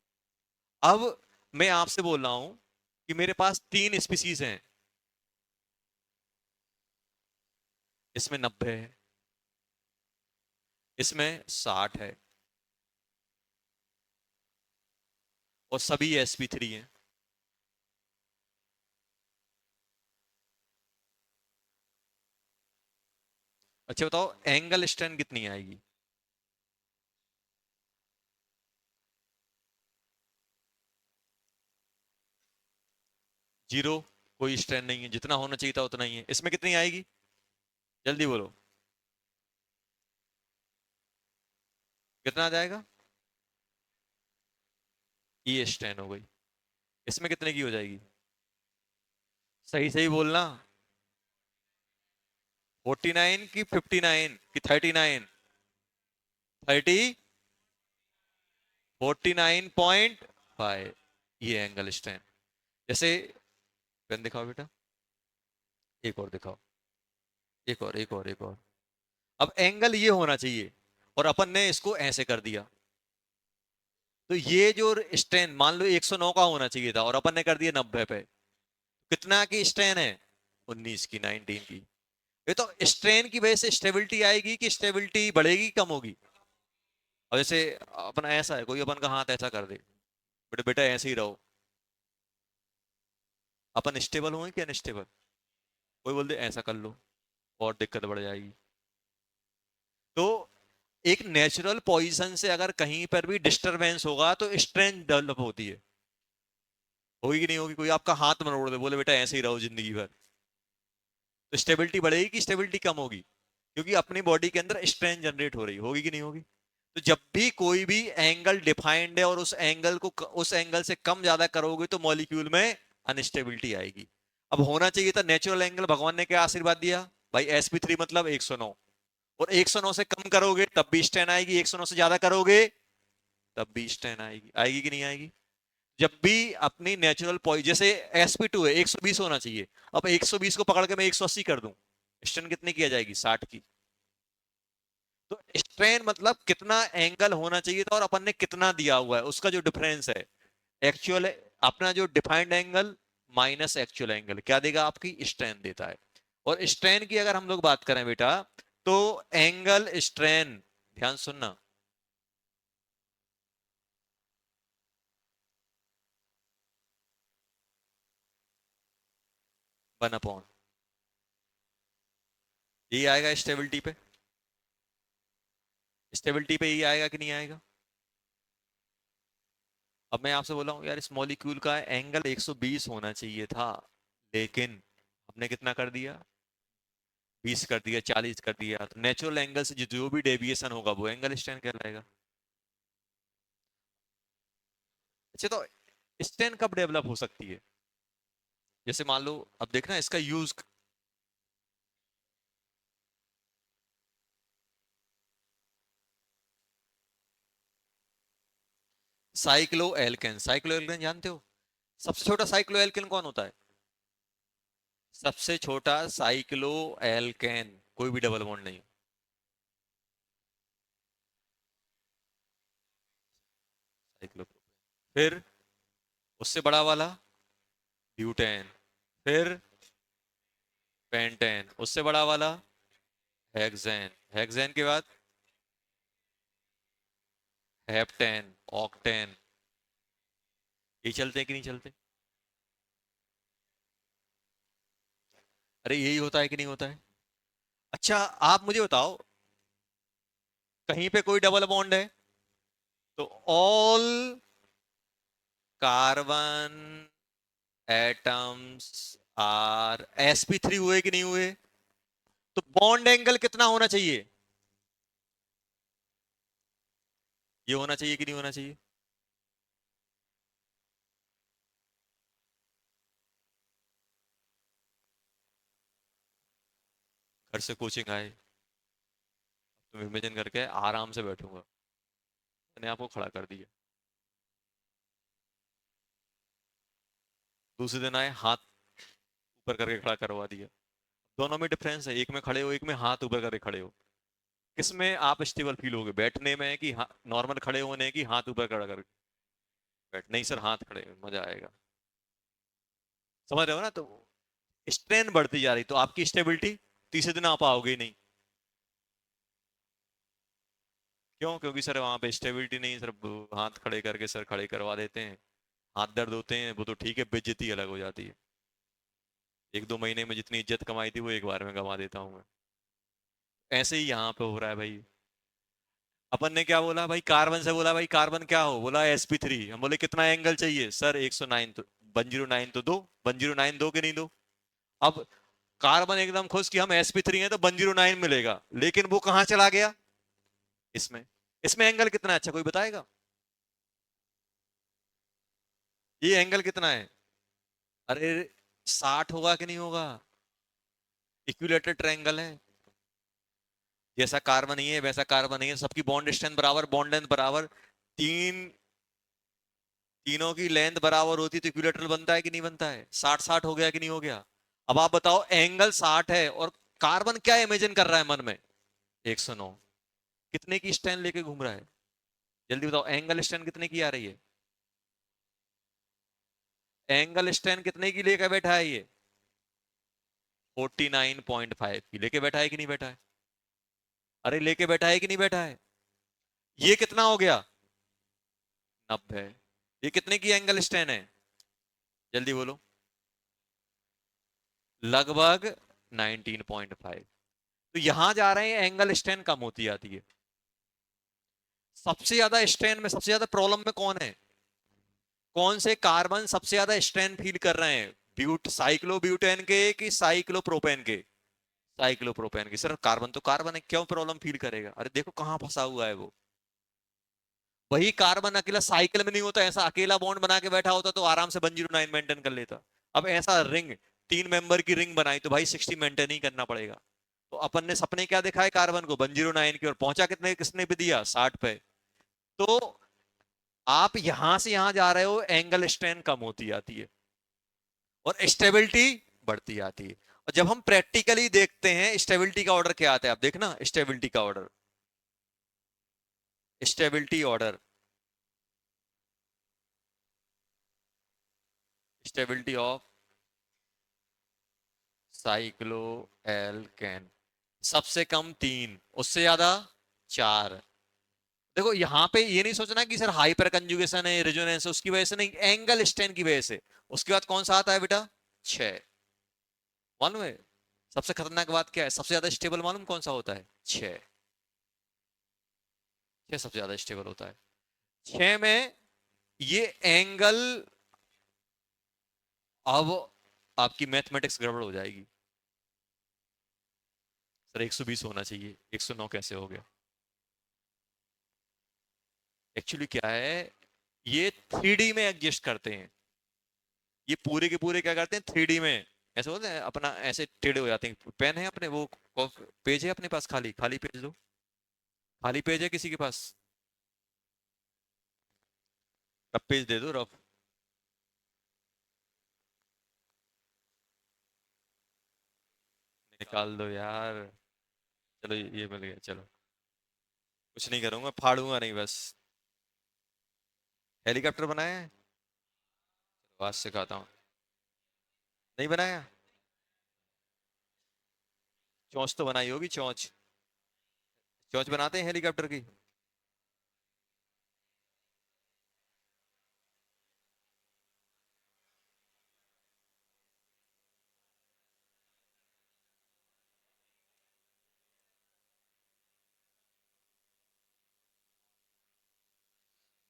अब मैं आपसे बोल रहा हूं कि मेरे पास तीन स्पीसीज हैं, इसमें 90 है, इसमें 60 है, और सभी sp3 हैं। अच्छा बताओ, एंगल स्ट्रेंथ कितनी आएगी? जीरो। कोई स्ट्रेंथ नहीं है, जितना होना चाहिए था उतना ही है। इसमें कितनी आएगी? जल्दी बोलो, कितना आ जाएगा? ये स्ट्रेंथ हो गई। इसमें कितने की हो जाएगी? सही सही बोलना। 49 की 59 की 39? 49.5। ये एंगल स्ट्रेंथ। जैसे, पेन दिखाओ बेटा, एक और दिखाओ, एक और, एक और, एक और। अब एंगल ये होना चाहिए, और अपन ने इसको ऐसे कर दिया, तो ये जो स्ट्रेंथ मान लो 109 का होना चाहिए था, और अपन ने कर दिया 90 पे। कितना की स्ट्रेन है? 19 की, 19 की। ये तो स्ट्रेन की वजह से स्टेबिलिटी आएगी कि स्टेबिलिटी बढ़ेगी कम होगी? और जैसे अपना ऐसा है, कोई अपन का हाथ ऐसा कर दे, बेटा बेटा ऐसे ही रहो, अपन स्टेबल होंगे कि अनस्टेबल? कोई बोल दे ऐसा कर लो, और दिक्कत बढ़ जाएगी। तो एक नेचुरल पोजीशन से अगर कहीं पर भी डिस्टरबेंस होगा तो स्ट्रेंथ डेवलप होती है। होगी कि नहीं होगी? कोई आपका हाथ मरोड़ दे, बोले बेटा ऐसे ही रहो जिंदगी भर, तो स्टेबिलिटी बढ़ेगी कि स्टेबिलिटी कम होगी? क्योंकि अपनी बॉडी के अंदर स्ट्रेंथ जनरेट हो रही, होगी कि नहीं होगी? तो जब भी कोई भी एंगल डिफाइंड है और उस एंगल को उस एंगल से कम ज्यादा करोगे तो मॉलिक्यूल में अनस्टेबिलिटी आएगी। अब होना चाहिए था नेचुरल एंगल, भगवान ने क्या आशीर्वाद दिया भाई? sp3 मतलब 109, और 109 से कम करोगे तब भी स्ट्रेन आएगी, 109 से ज्यादा करोगे तब भी स्ट्रेन आएगी। आएगी कि नहीं आएगी? जब भी अपनी नेचुरल पॉइंट, जैसे sp2 है 120 होना चाहिए, अब 120 को पकड़ के मैं 180 कर दूं, स्ट्रेन कितने की आ जाएगी? 60 की। तो स्ट्रेन मतलब कितना एंगल होना चाहिए था और अपन ने कितना दिया हुआ है, उसका जो डिफरेंस है। एक्चुअल अपना जो defined angle minus actual angle क्या देगा? आपकी स्ट्रेन देता है। और स्ट्रेन की अगर हम लोग बात करें बेटा, तो एंगल स्ट्रेन, ध्यान सुनना, वन अपॉन, ये आएगा स्टेबिलिटी पे। स्टेबिलिटी पे ये आएगा कि नहीं आएगा? अब मैं आपसे बोला हूं यार इस मॉलिक्यूल का एंगल 120 होना चाहिए था, लेकिन हमने कितना कर दिया? 20 कर दिया, 40 कर दिया। तो नेचुरल एंगल से जो भी डेविएशन होगा वो एंगल स्ट्रेन कहलाएगा। अच्छा, तो स्ट्रेन कब डेवलप हो सकती है? जैसे मान लो, अब देखना इसका use, cycloalkane, cycloalkane जानते हो? सबसे छोटा साइक्लो एल्केन कौन होता है? सबसे छोटा साइक्लो एल्केन, कोई भी डबल बॉन्ड नहीं। साइक्लो, फिर उससे बड़ा वाला ब्यूटेन, फिर पेंटेन, उससे बड़ा वाला हेक्सेन, हेक्सेन के बाद हेप्टेन, ऑक्टेन। ये चलते हैं कि नहीं चलते? अरे यही होता है कि नहीं होता है? अच्छा, आप मुझे बताओ, कहीं पे कोई डबल बॉन्ड है तो all carbon atoms are sp3 हुए कि नहीं हुए? तो बॉन्ड एंगल कितना होना चाहिए? ये होना चाहिए कि नहीं होना चाहिए? घर से कोचिंग आए, तुम इमेजिन करके आराम से बैठूंगा, मैंने आपको खड़ा कर दिया। दूसरे दिन आए, हाथ ऊपर करके खड़ा करवा दिया। दोनों में डिफरेंस है, एक में खड़े हो, एक में हाथ ऊपर करके खड़े हो। किसमें आप स्टेबल फील होगे, बैठने में कि नॉर्मल खड़े होने की हाथ ऊपर खड़ा करके? बैठ नहीं सर, हाथ खड़े, मजा आएगा। समझ रहे हो ना? तो स्ट्रेन बढ़ती जा रही तो आपकी स्टेबिलिटी तीसरे दिन आप आओगे ही नहीं। क्यों? क्योंकि सर वहां पे स्टेबिलिटी नहीं सर, हाथ खड़े करके सर खड़े करवा देते हैं, हाथ दर्द होते हैं, वो तो ठीक है, बेइज्जती अलग हो जाती है। एक दो महीने में जितनी इज्जत कमाई थी वो एक बार में गंवा देता हूं मैं। ऐसे ही यहाँ पे हो रहा है भाई। अपन ने क्या बोला भाई? कार्बन से बोला भाई कार्बन क्या हो, बोला sp3। हम बोले कितना एंगल चाहिए सर? 109, तो 109 तो दो, 109 दो कि नहीं दो? अब कार्बन एकदम खुश कि हम sp3 हैं तो 109 मिलेगा, लेकिन वो कहां चला गया? इसमें। इसमें एंगल कितना है? अच्छा कोई बताएगा? ये एंगल कितना है? अरे 60 होगा कि नहीं होगा? इक्विलेटरल ट्रायंगल है, जैसा कार्बन नहीं है वैसा कार्बन नहीं है, सबकी बॉन्ड स्ट्रेंथ बराबर, बॉन्ड लेंथ बराबर, तीन तीनों की लेंथ बराबर होती तो इक्विलेटरल बनता है कि नहीं बनता है? 60 60 हो गया कि नहीं हो गया? अब आप बताओ, एंगल 60 है और कार्बन क्या इमेजिन कर रहा है मन में? 109। कितने की स्ट्रेंथ लेके घूम रहा है? जल्दी बताओ, एंगल स्ट्रेंथ कितने की आ रही है? एंगल स्ट्रेन कितने की लेकर बैठा है ये? 49.5 की लेके बैठा है कि नहीं बैठा है? अरे लेके बैठा है कि नहीं बैठा है? ये कितना हो गया? 90। ये कितने की एंगल स्ट्रेन है? जल्दी बोलो। लगभग 19.5। तो यहां जा रहे हैं, एंगल स्ट्रेन कम होती जाती है। सबसे ज्यादा स्ट्रेन में, सबसे ज्यादा प्रॉब्लम में कौन है? कौन से कार्बन सबसे ज्यादा स्ट्रेन फील कर रहे हैं? साइक्लोब्यूटेन के कि साइक्लोप्रोपेन के? साइक्लोप्रोपेन की। सर कार्बन तो कार्बन है, क्यों प्रॉब्लम फील करेगा? अरे देखो कहां फंसा हुआ है वो। वही कार्बन अकेला साइकिल में नहीं होता, ऐसा अकेला बॉन्ड बना के बैठा होता तो आराम से 109 मेंटेन कर लेता। अब ऐसा रिंग, 3 मेंबर की रिंग बनाई तो भाई 60 मेंटेन ही करना पड़ेगा। तो अपन ने सपने क्या दिखाए कार्बन को? 109 की, और पहुंचा कितने, किसने भी दिया? 60 पे। तो आप यहां से यहां जा रहे हो, एंगल स्ट्रेन कम होती जाती है और स्टेबिलिटी बढ़ती जाती है। और जब हम प्रैक्टिकली देखते हैं स्टेबिलिटी का ऑर्डर क्या आता है, आप देखना स्टेबिलिटी का order. Stability order, stability of cycloalkane. सबसे कम 3, उससे ज्यादा 4। देखो यहां पे ये नहीं सोचना कि सर हाइपर कंजुगेशन है, रेजोनेंस है, उसकी वजह से नहीं, एंगल स्ट्रेन की वजह से। उसके बाद कौन सा आता है बेटा? 6। मालूम है सबसे खतरनाक बात क्या है? सबसे ज्यादा स्टेबल मालूम कौन सा होता है? 6। 6 सबसे ज्यादा स्टेबल होता है। 6 में ये एंगल, अब आपकी मैथमेटिक्स गड़बड़ हो जाएगी। सर 120 होना चाहिए, 109 कैसे हो गया? एक्चुअली क्या है, ये 3D में एडजस्ट करते हैं। ये पूरे के पूरे क्या करते हैं? 3D में ऐसे होते हैं, अपना ऐसे टेढ़े हो जाते हैं। पेन है अपने वो, पेज है अपने पास? खाली खाली पेज दो। खाली पेज है किसी के पास? रफ पेज दे दो, रफ। निकाल दो यार। चलो ये मिल गया, चलो। कुछ नहीं करूंगा, फाड़ूंगा नहीं बस। हेलीकॉप्टर बनाया है? आज सिखाता हूँ। नहीं बनाया? चोंच तो बनाई होगी, चोंच। चोंच बनाते हैं हेलीकॉप्टर की?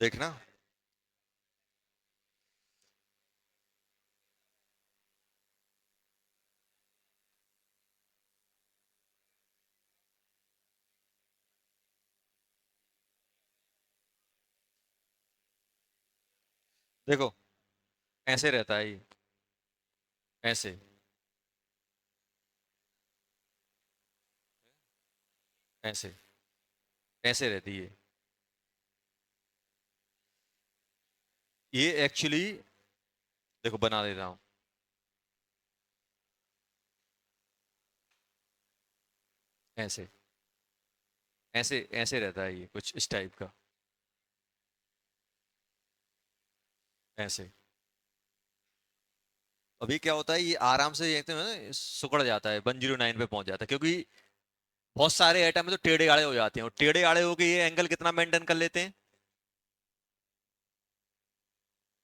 देखना। देखो ऐसे रहता है ये, ऐसे, ऐसे, ऐसे रहती है ये एक्चुअली। देखो बना देता हूँ। ऐसे, ऐसे ऐसे रहता है ये, कुछ इस टाइप का। ऐसे। अभी क्या होता है, ये आराम से देखते हैं ना, सिकुड़ जाता है, 109 पे पहुंच जाता है, क्योंकि बहुत सारे एटम है तो टेढ़े आड़े हो जाते हैं, और टेढ़े आड़े होके ये एंगल कितना मेंटेन कर लेते हैं?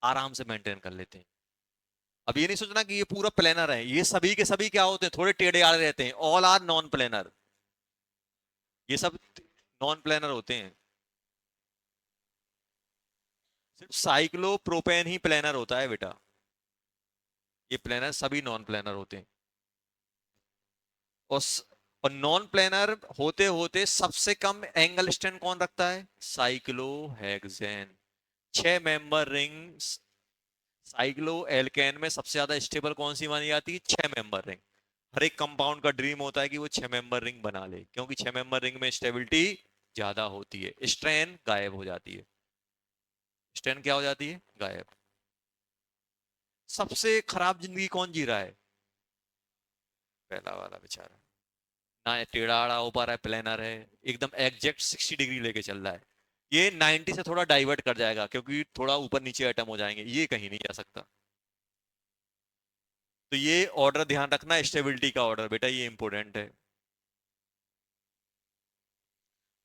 आराम से मेंटेन कर लेते हैं। अब ये नहीं सोचना कि ये पूरा प्लेनर है, ये सभी के सभी क्या होते हैं? थोड़े टेढ़े आड़े रहते हैं। All are non planar. ये सब नॉन प्लेनर होते हैं। सिर्फ साइक्लोप्रोपेन ही प्लेनर होता है बेटा। ये प्लेनर सभी नॉन प्लेनर होते हैं। और और नॉन प्लेनर होते होते सबसे कम एंगल स्ट्रेंथ कौन रखता है? Cyclohexane. 6 member rings. Cycloalkane में सबसे ज्यादा स्टेबल कौन सी मानी जाती है? 6 मेंबर रिंग। हर एक कंपाउंड का ड्रीम होता है कि वो 6 मेंबर रिंग बना ले, क्योंकि 6 मेंबर रिंग में स्टेबिलिटी ज्यादा होती है, स्ट्रेन गायब हो जाती है। स्ट्रेन क्या हो जाती है? गायब। सबसे खराब जिंदगी कौन जी रहा है? पहला वाला बेचारा। ना ये टेढ़ा आड़ा हो पा रहा है, प्लेनर है, एकदम एग्जैक्ट 60 डिग्री लेके चल रहा है। ये 90 से थोड़ा डाइवर्ट कर जाएगा, क्योंकि थोड़ा ऊपर नीचे एटम हो जाएंगे, ये कहीं नहीं जा सकता। तो ये ऑर्डर ध्यान रखना, स्टेबिलिटी का ऑर्डर बेटा, ये इंपॉर्टेंट है।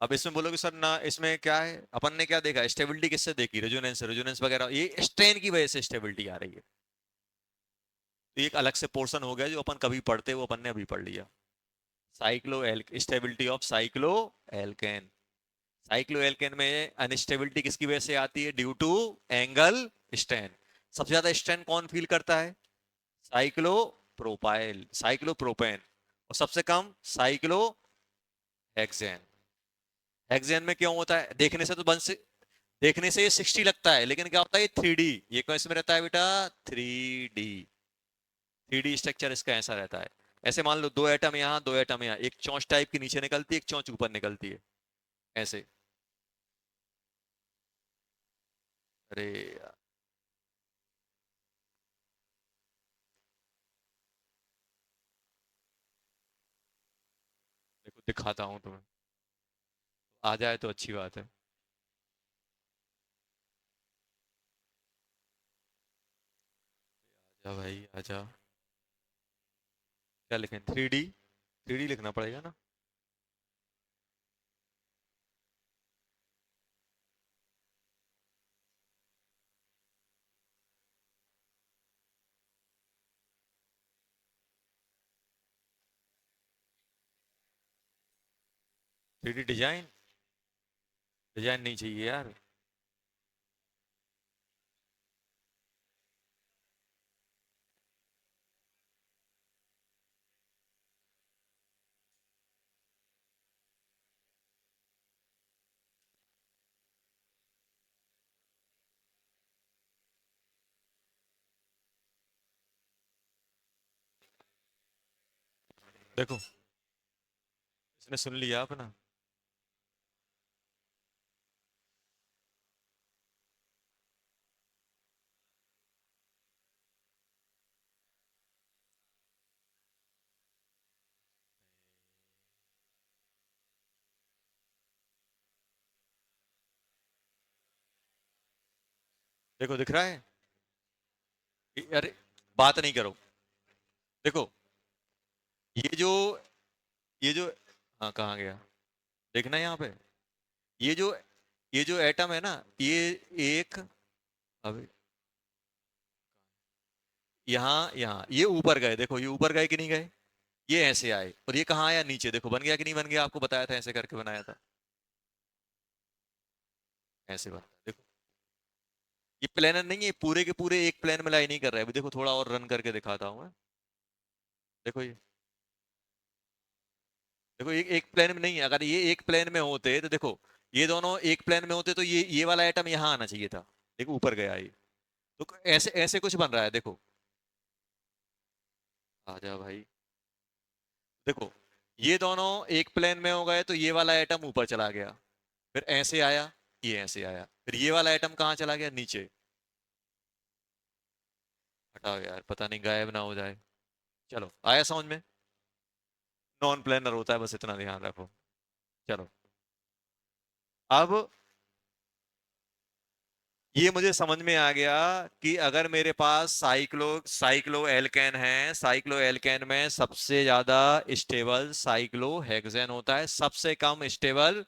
अब इसमें बोलोगे सर ना, इसमें क्या है, अपन ने क्या देखा, स्टेबिलिटी किससे देखी, रेजोनेंस, रेजोनेंस वगैरह, ये स्ट्रेन की वजह से स्टेबिलिटी आ रही है। तो ये एक अलग से पोर्शन हो गया जो अपन कभी पढ़ते, वो अपन ने अभी पढ़ लिया। Cycloalkane stability of cycloalkane. Cycloalkane में अनस्टेबिलिटी किसकी वजह से आती है, ड्यू टू एंगल स्ट्रेन। सबसे ज्यादा स्ट्रेन कौन फील करता है, साइक्लो प्रोपाइल, साइक्लो प्रोपेन। और सबसे कम साइक्लो हेक्सेन। हेक्सेन में क्यों होता है, देखने से तो बन से, देखने से ये 60 लगता है, लेकिन क्या होता है ये 3D, ये कौन इसमें रहता है बेटा, 3D। 3D स्ट्रक्चर इसका ऐसा रहता है। ऐसे मान लो दो एटम यहाँ, दो एटम यहाँ, एक चोंच टाइप की नीचे निकलती है, एक चोंच ऊपर निकलती है, ऐसे। अरे यार, देखो दिखाता हूँ तुम्हें, आ जाए तो अच्छी बात है। आजा भाई आजा। क्या लिखें, 3D, 3D लिखना पड़ेगा ना। 3D डिजाइन, डिजाइन नहीं चाहिए यार। देखो, इसने सुन लिया अपना। देखो दिख रहा है, अरे बात नहीं करो। देखो, ये जो, ये जो, हाँ कहाँ गया, देखना यहाँ पे, ये जो, ये जो एटम है ना, ये एक, अब यहाँ यहाँ ये ऊपर गए, देखो ये ऊपर गए कि नहीं गए, ये ऐसे आए, और ये कहाँ आया, नीचे, देखो बन गया कि नहीं बन गया, आपको बताया था ऐसे करके बनाया था, ऐसे बनता है देखो। ये प्लेनर नहीं है, पूरे के पूरे एक प्लेन में लाई नहीं कर रहा है, अभी देखो थोड़ा और रन करके दिखाता हूँ मैं। देखो ये, देखो एक प्लेन में नहीं है, अगर ये एक प्लेन में होते तो देखो, ये दोनों एक प्लेन में होते तो ये वाला आइटम यहाँ आना चाहिए था, देखो ऊपर गया ये। तो ऐसे ऐसे कुछ बन रहा है, देखो, आ जा भाई। देखो, ये दोनों एक प्लेन में हो गए तो ये वाला आइटम ऊपर चला गया, फिर ऐसे आया, ये ऐसे आया, फिर ये वाला आइटम कहाँ चला गया, नीचे। हटाओ यार, पता नहीं गायब ना हो जाए। चलो आया समझ में, नॉन प्लेनर होता है, बस इतना ध्यान रखो। चलो, अब ये मुझे समझ में आ गया कि अगर मेरे पास साइक्लो एल्केन है, साइक्लो एल्केन में सबसे ज्यादा स्टेबल साइक्लो हेक्सेन होता है, सबसे कम स्टेबल।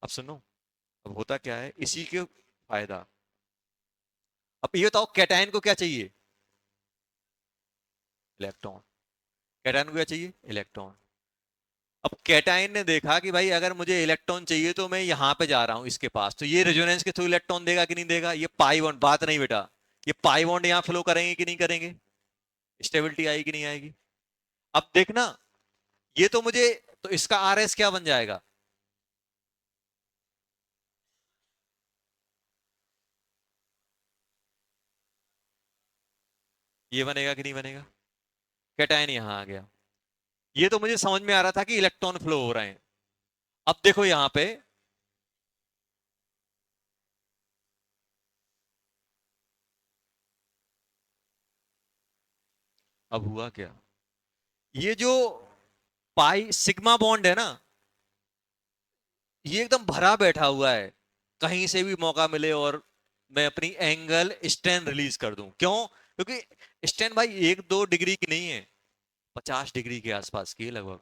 अब सुनो, अब होता क्या है इसी के फायदा। अब ये बताओ, कैटायन को क्या चाहिए, इलेक्ट्रॉन। कैटायन को क्या चाहिए, इलेक्ट्रॉन। अब कैटायन ने देखा कि भाई अगर मुझे इलेक्ट्रॉन चाहिए तो मैं यहां पे जा रहा हूं इसके पास, तो ये रेजोनेंस के थ्रू इलेक्ट्रॉन देगा कि नहीं देगा, ये पाई बॉन्ड, बात नहीं बेटा, ये पाई बॉन्ड यहां फ्लो करेंगे कि नहीं करेंगे, स्टेबिलिटी आएगी नहीं आएगी। अब देखना, ये तो मुझे, तो इसका आरएस क्या बन जाएगा, ये बनेगा कि नहीं बनेगा, कैटायन यहां आ गया। ये तो मुझे समझ में आ रहा था कि इलेक्ट्रॉन फ्लो हो रहे हैं। अब देखो यहां पे, अब हुआ क्या, ये जो पाई सिग्मा बॉन्ड है ना, ये एकदम भरा बैठा हुआ है, कहीं से भी मौका मिले और मैं अपनी एंगल स्ट्रेन रिलीज कर दूं, क्यों, क्योंकि स्ट्रेन भाई 1-2 डिग्री की नहीं है, 50 डिग्री के आसपास की है, लगभग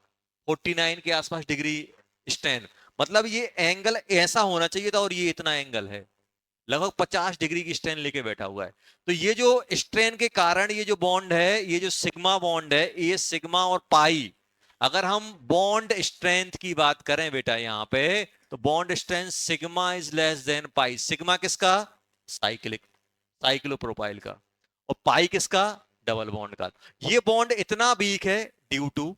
49 के आसपास डिग्री स्ट्रेन। मतलब ये एंगल ऐसा होना चाहिए था और ये इतना एंगल है, लगभग 50 डिग्री की स्ट्रेन लेके बैठा हुआ है। तो ये जो स्ट्रेन के कारण ये जो बॉन्ड है, ये जो सिग्मा बॉन्ड है, ये सिग्मा और पाई, अगर हम बॉन्ड स्ट्रेंथ की बात करें बेटा यहां पे, तो bond strength sigma is less than pi. Sigma किसका? साइक्लिक, साइक्लोप्रोपाइल का। और पाई किसका? डबल बॉन्ड का। ये बॉन्ड इतना वीक है ड्यू टू,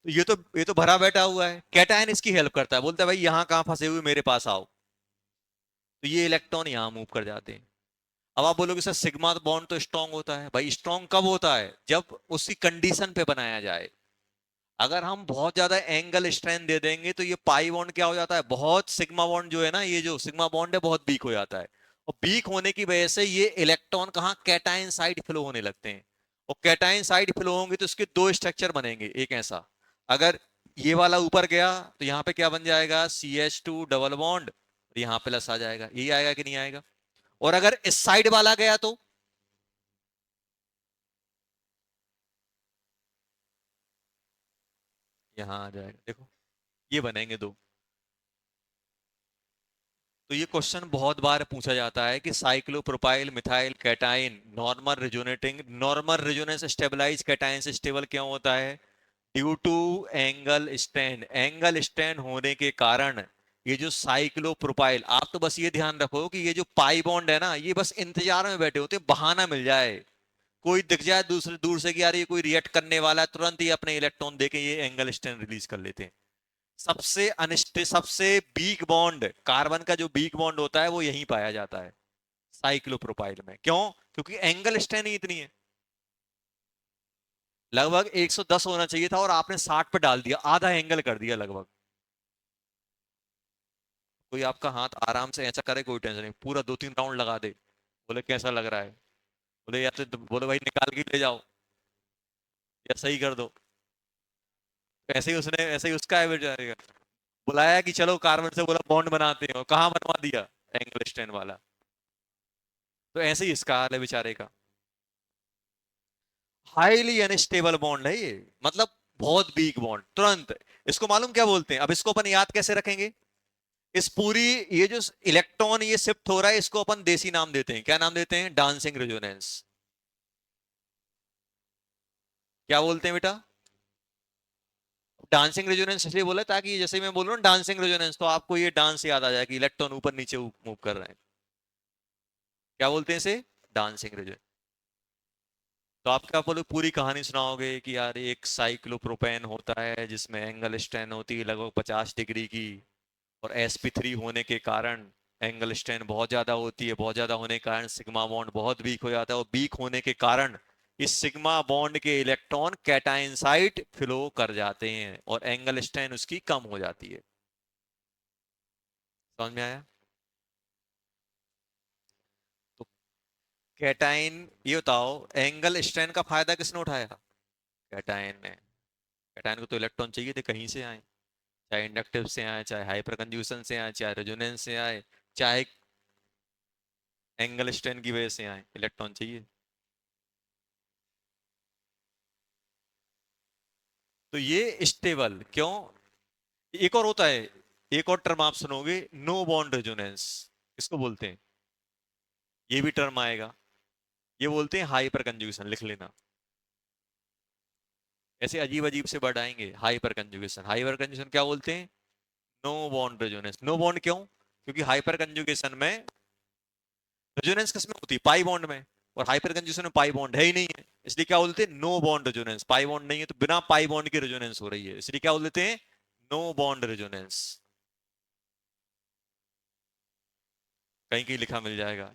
तो ये तो भरा बैठा हुआ है। कैटायन इसकी हेल्प करता है, बोलता है भाई यहां कहां फंसे हुए, मेरे पास आओ। तो ये इलेक्ट्रॉन यहां मूव कर जाते हैं। अब आप बोलोगे सर सिग्मा बॉन्ड तो स्ट्रांग होता है। भाई स्ट्रांग कब होता है? जब उसकी कंडीशन पे बनाया जाए। अगर हम बहुत ज्यादा एंगल स्ट्रेंथ दे देंगे तो ये पाई बॉन्ड क्या हो जाता है, बहुत सिग्मा बॉन्ड जो है ना, ये जो सिग्मा बॉन्ड है बहुत वीक हो जाता है। और वीक होने की वजह से ये इलेक्ट्रॉन कहाँ, कैटायन साइड फ्लो होने लगते हैं। और कैटायन साइड फ्लो होंगे तो इसके दो स्ट्रक्चर बनेंगे। एक ऐसा, अगर ये वाला ऊपर गया तो यहाँ पे क्या बन जाएगा, CH2 डबल बॉन्ड, यहाँ प्लस आ जाएगा। यही आएगा कि नहीं आएगा? और अगर इस साइड वाला गया तो यहां आ जाएगा। देखो ये बनेंगे दो। तो ये क्वेश्चन बहुत बार पूछा जाता है कि cyclopropyl methyl cation normal resonating, normal resonance stabilise cation से स्टेबल क्यों होता है? Due to angle strain. Angle strain होने के कारण ये जो साइक्लोप्रोपाइल, आप तो बस ये ध्यान रखो कि ये जो पाई बॉन्ड है ना, ये बस इंतजार में बैठे होते हैं, बहाना मिल जाए, कोई दिख जाए दूसरे दूर से कि यार ये कोई रिएक्ट करने वाला है, तुरंत ही अपने इलेक्ट्रॉन देके ये एंगल स्टैंड रिलीज कर लेते हैं। सबसे अनिष्ट, सबसे वीक बॉन्ड, कार्बन का जो वीक बॉन्ड होता है वो यहीं पाया जाता है, साइक्लोप्रोपाइल में। क्यों? क्योंकि एंगल स्ट्रेंथ ही इतनी है। लगभग 110 होना चाहिए था और आपने 60 पे डाल दिया, आधा एंगल कर दिया लगभग। कोई आपका हाथ आराम से ऐसा करे, कोई टेंशन नहीं, पूरा 2-3 राउंड लगा दे, बोले कैसा लग रहा है, बोले या तो बोले भाई निकाल के ले जाओ या सही कर दो। ऐसे ही उसने, ऐसे ही उसका है बेचारे का, बुलाया कि चलो कार्बन से, बोला बॉन्ड बनाते हो, कहाँ बनवा दिया, एंगल स्ट्रेंथ वाला। तो ऐसे ही इसका हाल है बेचारे का। हाईली अनस्टेबल बॉन्ड है ये, मतलब बहुत वीक बॉन्ड तुरंत। इसको मालूम क्या बोलते हैं? अब इसको अपन याद कैसे रखेंगे? इस पूरी, ये जो इलेक्ट्रॉन ये शिफ्ट हो रहा है, इसको अपन देसी नाम देते हैं। क्या नाम देते हैं? Dancing resonance. क्या बोलते हैं बेटा? डांसिंग रेजोनेंस इसलिए बोला ताकि जैसे मैं बोल रहा हूँ डांसिंग रेजोनेंस, तो आपको ये डांस याद आ जाए कि इलेक्ट्रॉन ऊपर नीचे मूव कर रहे हैं। क्या बोलते हैं इसे? Dancing resonance. तो आप क्या बोलो, पूरी कहानी सुनाओगे कि यार एक साइक्लोप्रोपेन होता है जिसमें एंगल स्ट्रेन होती है लगभग 50 डिग्री की, और sp3 होने के कारण एंगल स्ट्रेन बहुत ज्यादा होती है, बहुत ज्यादा होने के कारण सिग्मा बॉन्ड बहुत वीक हो जाता है, और वीक होने के कारण इस सिग्मा बॉन्ड के इलेक्ट्रॉन कैटायन साइड फ्लो कर जाते हैं और एंगल स्ट्रेन उसकी कम हो जाती है। समझ में आया? तो कैटायन, ये बताओ एंगल स्ट्रेन का फायदा किसने उठाया? कैटायन ने। कैटायन को तो इलेक्ट्रॉन चाहिए थे कहीं से आए, चाहे इंडक्टिव से आए, चाहे हाइपर कंड्यूसन से आए, चाहे रेजोनेंस से आए, चाहे एंगल स्ट्रेन की वजह से आए, इलेक्ट्रॉन चाहिए। तो ये स्टेबल क्यों? एक और होता है, एक और टर्म आप सुनोगे, नो बॉन्ड रेजोनेंस। इसको बोलते हैं, ये भी टर्म आएगा, ये बोलते हैं हाइपर कंजुगेशन, लिख लेना। ऐसे अजीब अजीब से वर्ड आएंगे, हाइपर कंजुगेशन। हाइपर कंजुगेशन क्या बोलते हैं? No bond resonance. No bond क्यों? क्योंकि हाइपर कंजुगेशन में रेजोनेंस किसमें होती है? पाई बॉन्ड में। और हाइपर कंजुगेशन में पाई बॉन्ड है ही नहीं है, इसलिए क्या बोलते हैं? No bond resonance. Pi bond नहीं है तो बिना पाई बॉन्ड की रेजोनेंस हो रही है, इसलिए क्या बोलते हैं? No bond resonance. कहीं कहीं लिखा मिल जाएगा।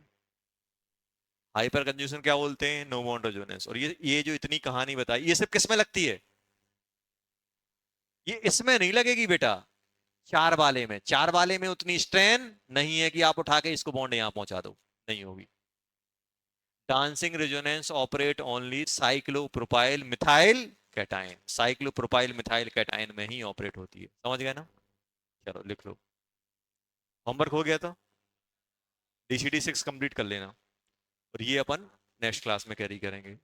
हाइपर कंजूशन क्या बोलते हैं? No bond resonance. और ये जो इतनी कहानी बताई, ये सिर्फ किसमें लगती है? ये इसमें नहीं लगेगी बेटा, चार वाले में। चार वाले में उतनी स्ट्रेन नहीं है कि आप उठा के इसको बॉन्ड यहां पहुंचा दो, नहीं होगी। Dancing resonance operate only cyclopropyl methyl cation, cyclopropyl methyl cation में ही ऑपरेट होती है। समझ गए ना? चलो लिख लो। होमवर्क हो गया तो DCD 6 कंप्लीट कर लेना, और ये अपन नेक्स्ट क्लास में कैरी करेंगे।